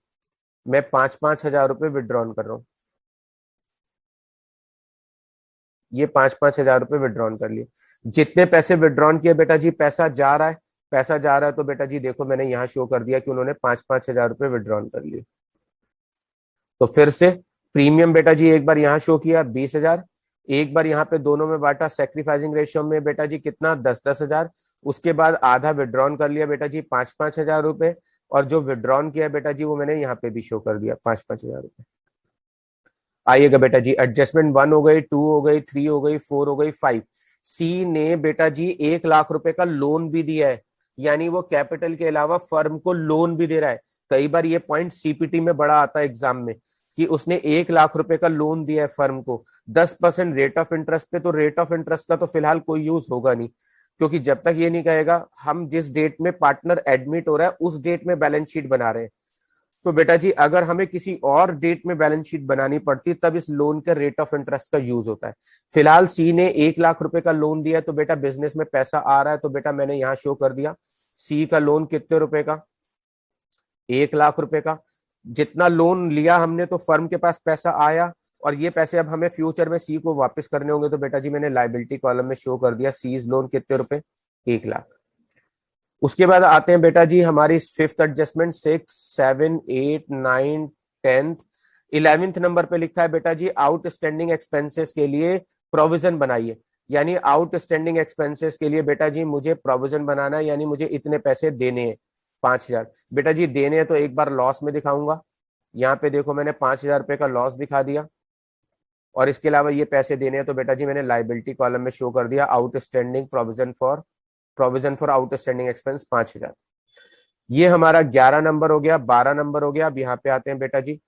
मैं 5,500 रुपए विड्रॉन कर रहा हूँ, ये 5,500 रुपए विड्रॉन कर लिए। जितने पैसे विड्रॉन किए बेटा जी पैसा जा रहा है, पैसा जा रहा है तो बेटा जी देखो मैंने यहाँ शो कर दिया कि उन्होंने 5,500 रुपए विड्रॉन कर लिए। तो फिर से प्रीमियम बेटा जी एक बार यहाँ शो किया 20,000, एक बार यहाँ पे दोनों में बांटा सेक्रीफाइसिंग रेशियो में बेटा जी कितना, 10,000। उसके बाद आधा विड्रॉन कर लिया बेटा जी 5,500 रुपए। और जो विड्रॉन किया है बेटा जी वो मैंने यहाँ पे भी शो कर दिया 5,000 रुपए। आइएगा बेटा जी, एडजस्टमेंट 1 हो गई, 2 हो गई, 3 हो गई, 4 हो गई, 5। सी ने बेटा जी 1 लाख रुपए का लोन भी दिया है, यानी वो कैपिटल के अलावा फर्म को लोन भी दे रहा है। कई बार ये पॉइंट सीपीटी में बड़ा आता है एग्जाम में, कि उसने 1 लाख रुपए का लोन दिया है फर्म को 10% रेट ऑफ इंटरेस्ट पे। तो रेट ऑफ इंटरेस्ट का तो फिलहाल कोई यूज होगा नहीं, क्योंकि जब तक ये नहीं कहेगा हम जिस डेट में पार्टनर एडमिट हो रहा है उस डेट में बैलेंस शीट बना रहे हैं। तो बेटा जी अगर हमें किसी और डेट में बैलेंस शीट बनानी पड़ती तब इस लोन के रेट ऑफ इंटरेस्ट का यूज होता है। फिलहाल सी ने 1 लाख रुपए का लोन दिया है, तो बेटा बिजनेस में पैसा आ रहा है, तो बेटा मैंने यहां शो कर दिया सी का लोन कितने रुपए का, 1 लाख रुपए का। जितना लोन लिया हमने तो फर्म के पास पैसा आया, और ये पैसे अब हमें फ्यूचर में सी को वापस करने होंगे, तो बेटा जी मैंने लाइबिलिटी कॉलम में शो कर दिया सीज लोन कितने रुपए, 1 लाख। उसके बाद आते हैं बेटा जी हमारी फिफ्थ एडजस्टमेंट, 6, 7, 8, 9, 10, 11th नंबर पे लिखा है बेटा जी आउटस्टैंडिंग एक्सपेंसेस के लिए प्रोविजन बनाइए। यानी आउटस्टैंडिंग एक्सपेंसेस के लिए बेटा जी मुझे प्रोविजन बनाना है, यानी मुझे इतने पैसे देने हैं 5,000। बेटा जी देने हैं तो एक बार लॉस में दिखाऊंगा, यहाँ पे देखो मैंने 5,000 रुपए का लॉस दिखा दिया, और इसके अलावा ये पैसे देने हैं तो बेटा जी मैंने लाइबिलिटी कॉलम में शो कर दिया outstanding provision for outstanding expense 5,000। ये हमारा 11 नंबर हो गया, 12 नंबर हो गया। अब यहाँ पे आते हैं बेटा जी,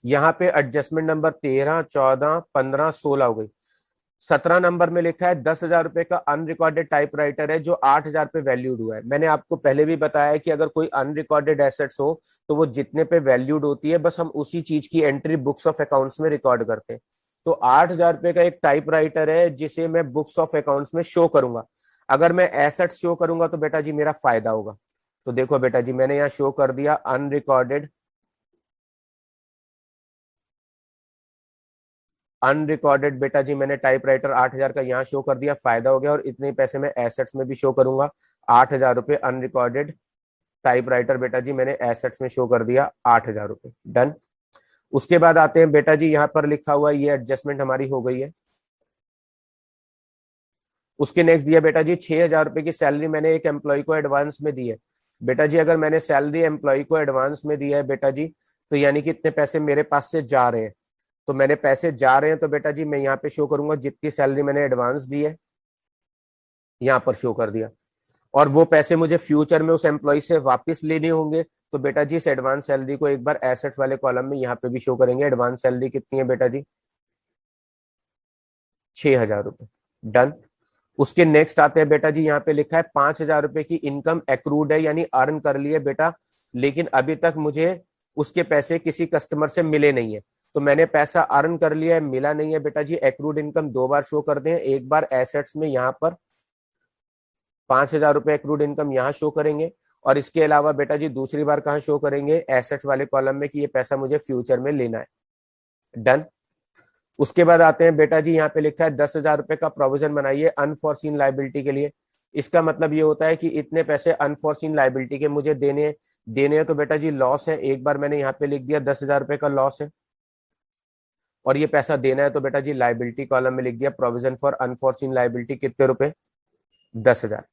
यहाँ पे एडजस्टमेंट नंबर 13, 14, 15, 16 हो गई। 17 नंबर में लिखा है 10,000 रुपए का अनरिकॉर्डेड टाइपराइटर है जो 8,000 पे वैल्यूड हुआ है। मैंने आपको पहले भी बताया है कि अगर कोई अनरिकॉर्डेड एसेट्स हो तो वो जितने पे वैल्यूड होती है बस हम उसी चीज की एंट्री बुक्स ऑफ अकाउंट्स में रिकॉर्ड करते हैं। तो 8,000 रुपए का एक टाइपराइटर है जिसे मैं बुक्स ऑफ अकाउंट्स में शो करूंगा। अगर मैं एसेट्स शो करूंगा तो बेटा जी मेरा फायदा होगा। तो देखो बेटा जी मैंने यहाँ शो कर दिया अनरिकॉर्डेड बेटा जी मैंने टाइपराइटर 8,000 का यहाँ शो कर दिया, फायदा हो गया। और इतने पैसे मैं एसेट्स में भी शो करूंगा, 8,000 रुपए अनरिकॉर्डेड टाइपराइटर बेटा जी मैंने एसेट्स में शो कर दिया 8,000 रुपए, डन। उसके बाद आते हैं बेटा जी यहाँ पर लिखा हुआ ये एडजस्टमेंट हमारी हो गई है। उसके नेक्स्ट दिया बेटा जी 6,000 रुपए की सैलरी मैंने एक एम्प्लॉय को एडवांस में दी है। बेटा जी अगर मैंने सैलरी एम्प्लॉय को एडवांस में दिया है बेटा जी, तो यानी कि इतने पैसे मेरे पास से जा रहे हैं। तो मैंने पैसे जा रहे हैं तो बेटा जी मैं यहाँ पे शो करूंगा जितनी सैलरी मैंने एडवांस दी है, यहाँ पर शो कर दिया। और वो पैसे मुझे फ्यूचर में उस एम्प्लॉय से वापस लेने होंगे, तो बेटा जी इस एडवांस सैलरी को एक बार एसेट्स वाले कॉलम में यहाँ पे भी शो करेंगे। एडवांस सैलरी कितनी है बेटा जी, 6,000 रुपए, डन। उसके नेक्स्ट आते हैं बेटा जी यहाँ पे लिखा है 5,000 रुपए की इनकम एक्रूड है, यानी अर्न कर लिए बेटा, लेकिन अभी तक मुझे उसके पैसे किसी कस्टमर से मिले नहीं है। तो मैंने पैसा अर्न कर लिया है, मिला नहीं है बेटा जी, एक्रूड इनकम दो बार शो कर दें। एक बार एसेट्स में यहाँ पर 5,000 रुपए एक्रूड इनकम यहाँ शो करेंगे, और इसके अलावा बेटा जी दूसरी बार कहाँ शो करेंगे, एसेट्स वाले कॉलम में, कि ये पैसा मुझे फ्यूचर में लेना है, डन। उसके बाद आते हैं बेटा जी यहाँ पे लिखा है 10,000 रुपए का प्रोविजन बनाइए अनफॉर्सीन लाइबिलिटी के लिए। इसका मतलब ये होता है कि इतने पैसे अनफॉर्सीन लाइबिलिटी के मुझे देने हैं, तो बेटा जी लॉस है, एक बार मैंने यहाँ पे लिख दिया 10,000 रुपए का लॉस है, और ये पैसा देना है, तो बेटा जी लाइबिलिटी कॉलम में लिख दिया प्रोविजन फॉर अनफॉर्सीन लाइबिलिटी कितने रुपए, 10,000।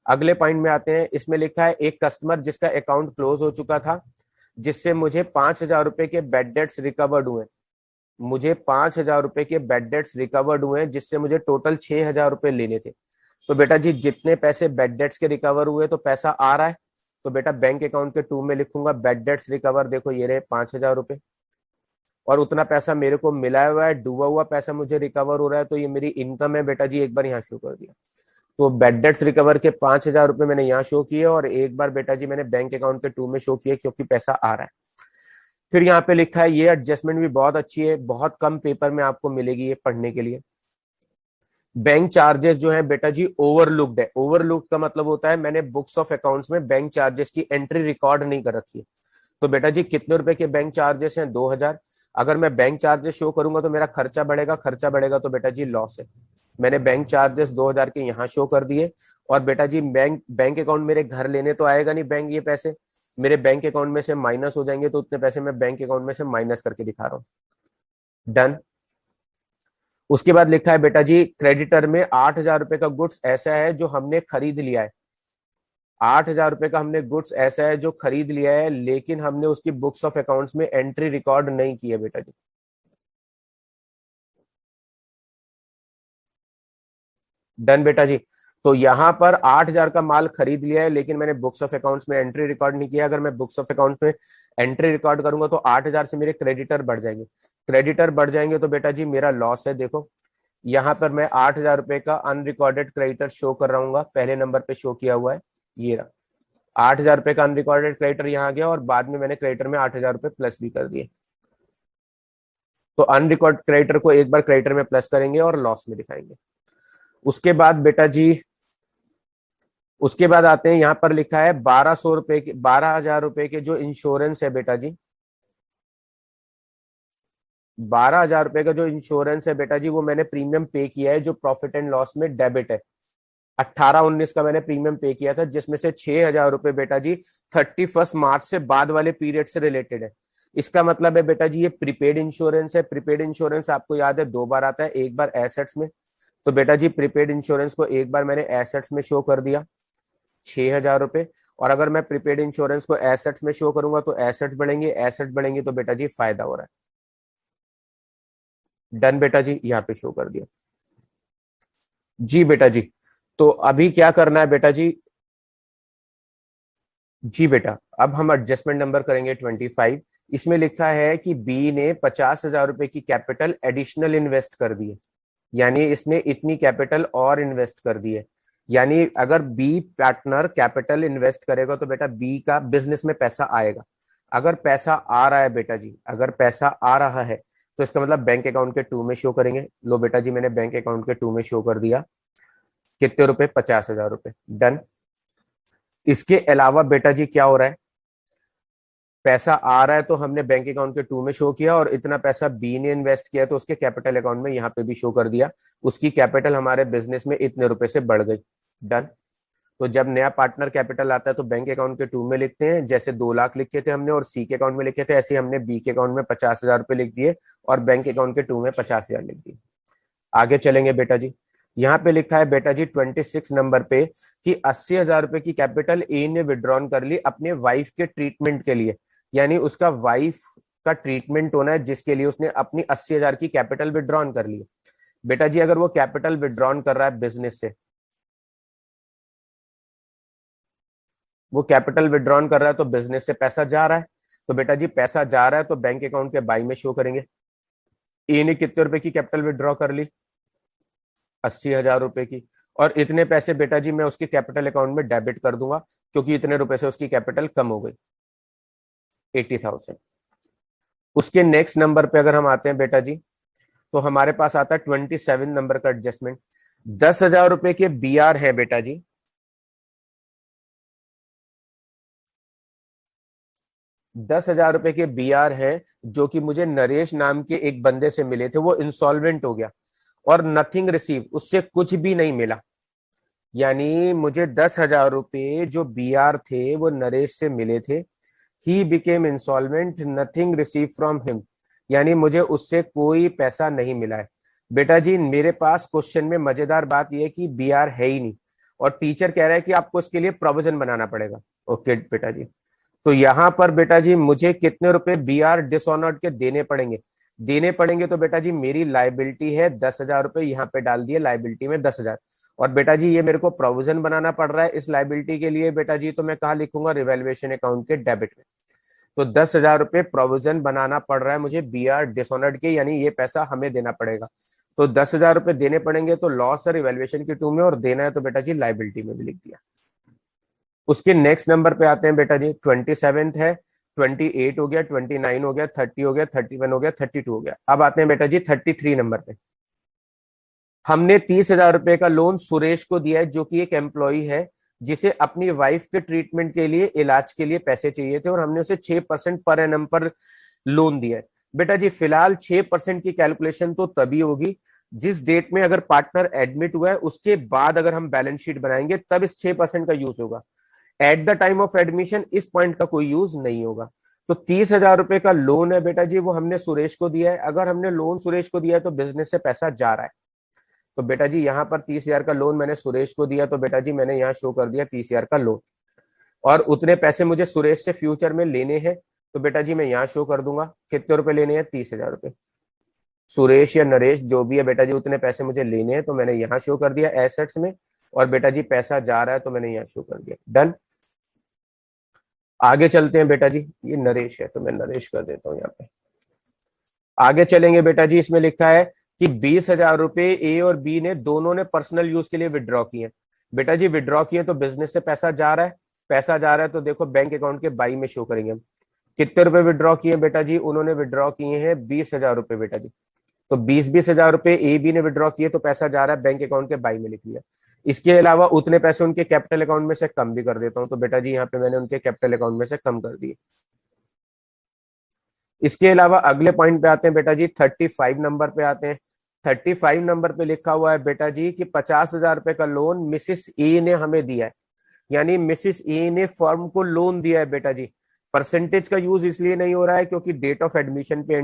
अगले पॉइंट में आते हैं, इसमें लिखा है एक कस्टमर जिसका अकाउंट क्लोज हो चुका था, जिससे मुझे 5,000 रुपए के बैड डेट्स रिकवर्ड हुए। मुझे 5,000 रुपए के बैड डेट्स रिकवर्ड हुए हैं, जिससे मुझे टोटल 6,000 रुपए लेने थे। तो बेटा जी जितने पैसे बैड डेट्स के रिकवर हुए तो पैसा आ रहा है, तो बेटा बैंक अकाउंट के 2 में लिखूंगा बैड डेट्स रिकवर, देखो ये रहे 5,000 रुपए, और उतना पैसा मेरे को मिला हुआ है, डूबा हुआ पैसा मुझे रिकवर हो रहा है, तो ये मेरी इनकम है बेटा जी, एक बार यहाँ शो कर दिया। तो बैड डेट्स रिकवर के 5,000 रुपए मैंने यहाँ शो किए, और एक बार बेटा जी मैंने बैंक अकाउंट के 2 में शो किए, क्योंकि पैसा आ रहा है। फिर यहाँ पे लिखा है ये एडजस्टमेंट भी बहुत अच्छी है, बहुत कम पेपर में आपको मिलेगी ये पढ़ने के लिए। बैंक चार्जेस जो है बेटा जी ओवरलुक्ड है। ओवरलुक्ड का मतलब होता है मैंने बुक्स ऑफ अकाउंट्स में बैंक चार्जेस की एंट्री रिकॉर्ड नहीं कर रखी है। तो बेटा जी कितने रुपए के बैंक चार्जेस हैं, 2,000। अगर मैं बैंक चार्जेस शो करूंगा तो मेरा खर्चा बढ़ेगा, खर्चा बढ़ेगा तो बेटा जी लॉस है। मैंने बैंक चार्जेस 2,000 के यहाँ शो कर दिए, और बेटा जी बैंक अकाउंट मेरे घर लेने तो आएगा नहीं बैंक, ये पैसे मेरे बैंक अकाउंट में से माइनस हो जाएंगे, तो उतने पैसे मैं बैंक अकाउंट में से माइनस करके दिखा रहा हूँ, डन। उसके बाद लिखा है बेटा जी क्रेडिटर में 8,000 रुपए का गुड्स ऐसा है जो हमने खरीद लिया है। 8,000 रुपए का हमने गुड्स ऐसा है जो खरीद लिया है, लेकिन हमने उसकी बुक्स ऑफ अकाउंट्स में एंट्री रिकॉर्ड नहीं की है बेटा जी। डन बेटा जी। तो यहाँ पर 8,000 का माल खरीद लिया है, लेकिन मैंने बुक्स ऑफ अकाउंट्स में एंट्री रिकॉर्ड नहीं किया। अगर मैं बुक्स ऑफ अकाउंट्स में एंट्री रिकॉर्ड करूंगा तो 8,000 से मेरे क्रेडिटर बढ़ जाएंगे। क्रेडिटर बढ़ जाएंगे तो बेटा जी मेरा लॉस है। देखो यहाँ पर मैं 8,000 रुपए का अनरिकॉर्डेड क्रेडिटर शो कर रहा हूँ, पहले नंबर पे शो किया हुआ है, ये रहा। 8,000 रुपए का अनरिकॉर्डेड क्रेडिटर यहाँ गया और बाद में मैंने क्रेडिटर में 8,000 रुपए प्लस भी कर दिए। तो अनरिकॉर्ड क्रेडिटर को एक बार क्रेडिटर में प्लस करेंगे और लॉस में दिखाएंगे। उसके बाद बेटा जी, उसके बाद आते हैं, यहाँ पर लिखा है 1,200 रुपए के, 12,000 रुपए के जो इंश्योरेंस है बेटा जी, 12,000 रुपए का जो इंश्योरेंस है बेटा जी, वो मैंने प्रीमियम पे किया है जो प्रॉफिट एंड लॉस में डेबिट है। 18-19 का मैंने प्रीमियम पे किया था, जिसमें से 6,000 रुपए बेटा जी 31 मार्च से बाद वाले पीरियड से रिलेटेड है। इसका मतलब है बेटा जी ये प्रीपेड इंश्योरेंस है। प्रीपेड इंश्योरेंस आपको याद है 2 बार आता है, एक बार एसेट्स में। तो बेटा जी प्रीपेड इंश्योरेंस को एक बार मैंने एसेट्स में शो कर दिया 6,000 रुपए, और अगर मैं प्रीपेड इंश्योरेंस को एसेट्स में शो करूंगा तो एसेट्स बढ़ेंगे, एसेट्स बढ़ेंगे तो बेटा जी फायदा हो रहा है। डन बेटा जी, यहाँ पे शो कर दिया। जी बेटा जी, तो अभी क्या करना है बेटा जी? जी बेटा, अब हम एडजस्टमेंट नंबर करेंगे 25। इसमें लिखा है कि बी ने 50,000 रुपए की कैपिटल एडिशनल इन्वेस्ट कर दी है, यानी इसने इतनी कैपिटल और इन्वेस्ट कर दी है। यानी अगर बी पार्टनर कैपिटल इन्वेस्ट करेगा तो बेटा बी का बिजनेस में पैसा आएगा। अगर पैसा आ रहा है बेटा जी, अगर पैसा आ रहा है तो इसका मतलब बैंक अकाउंट के 2 में शो करेंगे। लो बेटा जी, मैंने बैंक अकाउंट के 2 में शो कर दिया। कितने रुपए? 50,000 रुपए। डन। इसके अलावा बेटा जी क्या हो रहा है? पैसा आ रहा है तो हमने बैंक अकाउंट के 2 में शो किया, और इतना पैसा बी ने इन्वेस्ट किया तो उसके कैपिटल अकाउंट में यहाँ पे भी शो कर दिया। उसकी कैपिटल हमारे बिजनेस में इतने रुपए से बढ़ गई। डन। तो जब नया पार्टनर कैपिटल आता है तो बैंक अकाउंट के 2 में लिखते हैं, जैसे 2 लाख लिखे थे हमने और सी के अकाउंट में लिखे थे, ऐसे हमने बी के अकाउंट में 50,000 रुपए लिख दिए और बैंक अकाउंट के 2 में 50,000 लिख दिए। आगे चलेंगे बेटा जी। यहाँ पे लिखा है बेटा जी 26 नंबर पे कि 80,000 रुपए की कैपिटल ए ने विड्रॉन कर ली अपने वाइफ के ट्रीटमेंट के लिए। यानी उसका वाइफ का ट्रीटमेंट होना है, जिसके लिए उसने अपनी 80,000 की कैपिटल विड्रॉन कर ली। बेटा जी अगर वो कैपिटल विड्रॉन कर रहा है बिजनेस से, वो कैपिटल विड्रॉन कर रहा है तो बिजनेस से पैसा जा रहा है। तो बेटा जी पैसा जा रहा है तो बैंक अकाउंट के बाई में शो करेंगे। ए ने कितने रुपए की कैपिटल विड्रॉ कर ली? 80,000 रुपए की। और इतने पैसे बेटा जी मैं उसके कैपिटल अकाउंट में डेबिट कर दूंगा, क्योंकि इतने रुपए से उसकी कैपिटल कम हो गई, 80,000। उसके नेक्स्ट नंबर पे अगर हम आते हैं बेटा जी, तो हमारे पास आता है 27 नंबर का एडजस्टमेंट। 10,000 रुपए के बी आर है बेटा जी, 10,000 रुपए के बी आर है जो कि मुझे नरेश नाम के एक बंदे से मिले थे। वो इंसॉल्वेंट हो गया और नथिंग रिसीव, उससे कुछ भी नहीं मिला। यानी मुझे 10,000 रुपए जो बी आर थे वो नरेश से मिले थे। He became insolvent, nothing receive from him, यानी मुझे उससे कोई पैसा नहीं मिला है। बेटा जी मेरे पास क्वेश्चन में मजेदार बात यह है कि बी आर है ही नहीं, और टीचर कह रहा है कि आपको इसके लिए प्रोविजन बनाना पड़ेगा। ओके बेटा जी, तो यहां पर बेटा जी मुझे कितने रुपए बी आर डिसऑनर्ड के देने पड़ेंगे? देने पड़ेंगे तो बेटा जी मेरी लाइबिलिटी है 10,000 रुपए, यहाँ पे डाल दिए लाइबिलिटी में 10,000। और बेटा जी ये मेरे को प्रोविजन बनाना पड़ रहा है इस लाइबिलिटी के लिए बेटा जी, तो मैं कहा लिखूंगा? रिवैल्यूएशन अकाउंट के डेबिट में। तो 10,000 रुपए प्रोविजन बनाना पड़ रहा है मुझे बी आर डिसऑनर्ड के, यानी ये पैसा हमें देना पड़ेगा। तो 10,000 रुपए देने पड़ेंगे, तो लॉस है रिवैल्यूएशन के 2 में, और देना है तो बेटा जी लाइबिलिटी में भी लिख दिया। उसके नेक्स्ट नंबर पे आते हैं बेटा जी, 27 है, 28 हो गया, 29 हो गया, 30 हो गया, 31 हो गया, 32 हो गया। अब आते हैं बेटा जी 33 नंबर पे। हमने 30,000 रुपए का लोन सुरेश को दिया है, जो कि एक एम्प्लॉय है जिसे अपनी वाइफ के ट्रीटमेंट के लिए, इलाज के लिए पैसे चाहिए थे, और हमने उसे 6% पर एनम पर लोन दिया है। बेटा जी फिलहाल 6% की कैलकुलेशन तो तभी होगी जिस डेट में अगर पार्टनर एडमिट हुआ है उसके बाद अगर हम बैलेंस शीट बनाएंगे तब इस 6% का यूज होगा। At the time of admission इस पॉइंट का कोई यूज नहीं होगा। तो 30,000 रुपए का लोन है बेटा जी, वो हमने सुरेश को दिया है। अगर हमने लोन सुरेश को दिया है तो बिजनेस से पैसा जा रहा है। तो बेटा जी यहाँ पर 30,000 का लोन मैंने सुरेश को दिया, तो बेटा जी मैंने यहाँ शो कर दिया 30,000 का लोन। और उतने पैसे मुझे सुरेश से फ्यूचर में लेने हैं, तो बेटा जी मैं यहाँ शो कर दूंगा कितने रुपए लेने हैं, 30,000 रुपए। सुरेश या नरेश जो भी है बेटा जी, उतने पैसे मुझे लेने हैं, तो मैंने यहाँ शो कर दिया एसेट्स में। और बेटा जी पैसा जा रहा है तो मैंने यहाँ शो कर दिया, डन। आगे चलते हैं बेटा जी, ये नरेश है तो मैं नरेश कर देता हूँ यहाँ पे। आगे चलेंगे बेटा जी, इसमें लिखा है कि 20,000 रुपए ए और बी ने दोनों ने पर्सनल यूज के लिए विड्रॉ किए। बेटा जी विड्रॉ किए तो बिजनेस से पैसा जा रहा है, पैसा जा रहा है तो देखो बैंक अकाउंट के बाई में शो करेंगे हम। कितने रुपए विड्रॉ किए बेटा जी, उन्होंने विड्रॉ किए हैं 20,000 रुपए बेटा जी। तो 20,000 रुपए ए बी ने विड्रॉ किए तो पैसा जा रहा है बैंक अकाउंट के बाई में, लिख लिया। इसके अलावा उतने पैसे उनके कैपिटल अकाउंट में से कम भी कर देता हूं, तो बेटा जी यहाँ पे मैंने उनके कैपिटल अकाउंट में से कम कर दिए। इसके अलावा अगले पॉइंट पे आते हैं बेटा जी, 35 नंबर पे आते हैं। 35 नंबर पे लिखा हुआ है बेटा जी कि 50,000 रुपए का लोन मिसिस ए ने हमें दिया है, यानी मिसिस ए ने फर्म को लोन दिया है बेटा जी। परसेंटेज का यूज इसलिए नहीं हो रहा है क्योंकि डेट ऑफ एडमिशन पे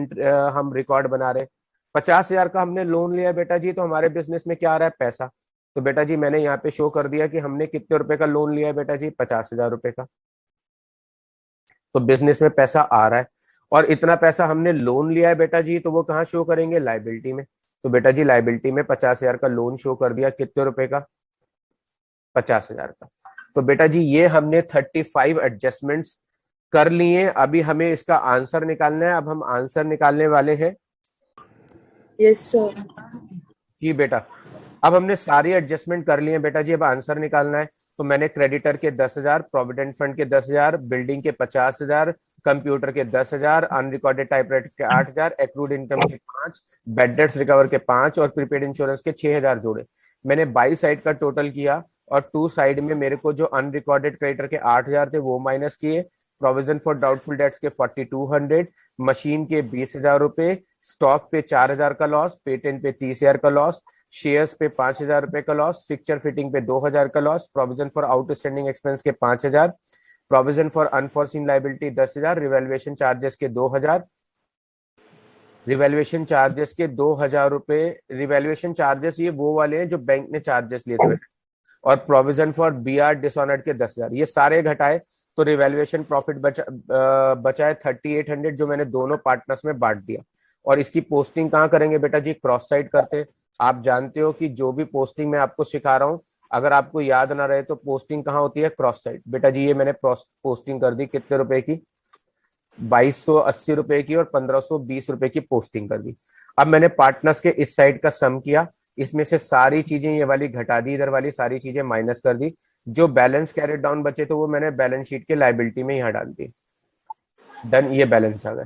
हम रिकॉर्ड बना रहे हैं। 50,000 का हमने लोन लिया है बेटा जी, तो हमारे बिजनेस में क्या आ रहा है, पैसा। तो बेटा जी मैंने यहाँ पे शो कर दिया कि हमने कितने रुपए का लोन लिया है बेटा जी, 50,000 रुपए का। तो बिजनेस में पैसा आ रहा है, और इतना पैसा हमने लोन लिया है बेटा जी, तो वो कहाँ शो करेंगे, लाइबिलिटी में। तो बेटा जी लाइबिलिटी में 50,000 का लोन शो कर दिया, कितने रुपए का, 50,000 का। तो बेटा जी ये हमने 35 एडजस्टमेंट्स कर लिए। अभी हमें इसका आंसर निकालना है, अब हम आंसर निकालने वाले हैं। Yes sir. जी बेटा, अब हमने सारी एडजस्टमेंट कर लिए बेटा जी, अब आंसर निकालना है। तो मैंने क्रेडिटर के 10,000, प्रोविडेंट फंड के 10,000, बिल्डिंग के 50,000, कंप्यूटर के 10,000, अनरिकॉर्डेड टाइपराइटर के 8,000, एक्रूड इनकम के 5, बेड डेट्स रिकवर के 5 और प्रीपेड इंश्योरेंस के 6,000 जोड़े। मैंने बाई साइड का टोटल किया, और टू साइड में मेरे को जो अनरिकॉर्डेड क्रेडिटर के 8,000 थे वो माइनस किए, प्रोविजन फॉर डाउटफुल डेट्स के 4,200, मशीन के 20,000 रुपए, स्टॉक पे 4,000 का लॉस, पेटेंट पे 30,000 का लॉस, शेयर्स पे 5,000 रुपए का लॉस, फिक्चर फिटिंग पे 2,000 का loss, provision for outstanding expense के 5,000, provision for unforeseen liability 10,000, revaluation charges के 2,000, रिवेल्युएशन चार्जेस के 2,000 रुपए। रिवेल्युएशन चार्जेस ये वो वाले हैं जो बैंक ने चार्जेस लिए थे, और provision for B R dishonoured के 10,000, ये सारे घटाए तो रिवेल्युएशन प्रॉफिट बचा है 3,800, जो मैंने दोनों पार्टनर्स में बांट दिया। और इसकी पोस्टिंग कहाँ करेंगे बेटा जी, क्रॉस साइड करते हैं। आप जानते हो कि जो भी पोस्टिंग मैं आपको सिखा रहा हूँ, अगर आपको याद ना रहे तो पोस्टिंग कहाँ होती है, क्रॉस साइड। बेटा जी ये मैंने पोस्टिंग कर दी, कितने रुपए की, 2,280 रुपए की, और 1,520 रुपए की पोस्टिंग कर दी। अब मैंने पार्टनर्स के इस साइड का सम किया, इसमें से सारी चीजें ये वाली घटा दी, इधर वाली सारी चीजें माइनस कर दी। जो बैलेंस कैरेड डाउन बचे तो वो मैंने बैलेंस शीट के लाइबिलिटी में यहाँ डाल दी, डन, ये बैलेंस आ गया।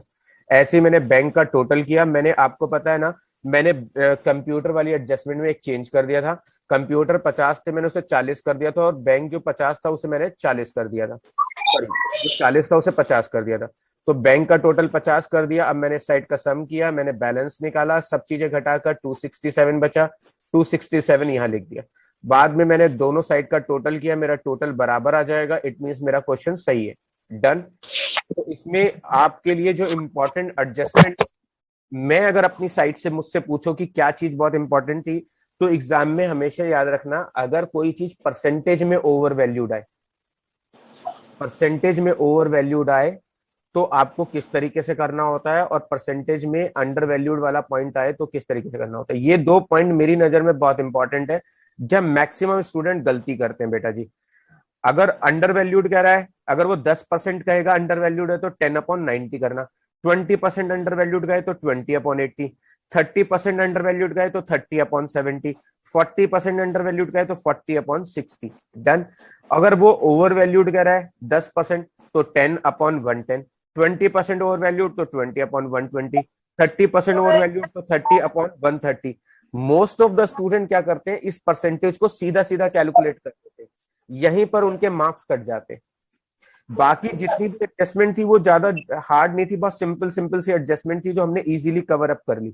ऐसे ही मैंने बैंक का टोटल किया। मैंने, आपको पता है ना, मैंने कंप्यूटर वाली एडजस्टमेंट में एक चेंज कर दिया था। कंप्यूटर 50 थे, मैंने उसे 40 कर दिया था, और बैंक जो 50 था उसे मैंने 40 कर दिया था, सॉरी जो 40 था उसे 50 कर दिया था। तो बैंक का टोटल 50 कर दिया। अब मैंने साइड का सम किया, मैंने बैलेंस निकाला, सब चीजें घटाकर 267 बचा, 267 यहाँ लिख दिया। बाद में मैंने दोनों साइड का टोटल किया, मेरा टोटल बराबर आ जाएगा, इट मीन्स मेरा क्वेश्चन सही है, डन। तो इसमें आपके लिए जो इंपॉर्टेंट एडजस्टमेंट, मैं अगर अपनी साइड से मुझसे पूछो कि क्या चीज बहुत इंपॉर्टेंट थी, तो एग्जाम में हमेशा याद रखना, अगर कोई चीज परसेंटेज में ओवर वैल्यूड आए, परसेंटेज में ओवर वैल्यूड आए तो आपको किस तरीके से करना होता है, और परसेंटेज में अंडर वैल्यूड वाला पॉइंट आए तो किस तरीके से करना होता है। ये दो पॉइंट मेरी नजर में बहुत इंपॉर्टेंट है, जब मैक्सिमम स्टूडेंट गलती करते हैं बेटा जी। अगर अंडर वैल्यूड कह रहा है, अगर वो 10% कहेगा अंडर वैल्यूड है तो 10/90 करना, 20% अंडर वैल्यूड गए तो 20/80, 30% अंडर वैल्यूड गए तो 30/70, 40% अंडर वैल्यूड गए तो 40/60, डन। अगर वो ओवर वैल्यूड कह रहा है 10% तो 10/110, 20% ओवर वैल्यूड तो 20/120, 30% ओवर वैल्यूड तो 30/130। मोस्ट ऑफ द स्टूडेंट क्या करते हैं, इस परसेंटेज को सीधा सीधा कैलकुलेट कर देते हैं, यहीं पर उनके मार्क्स कट जाते हैं। बाकी जितनी भी एडजस्टमेंट थी वो ज्यादा हार्ड नहीं थी, बहुत सिंपल सिंपल सी एडजस्टमेंट थी जो हमने इजीली कवर अप कर ली।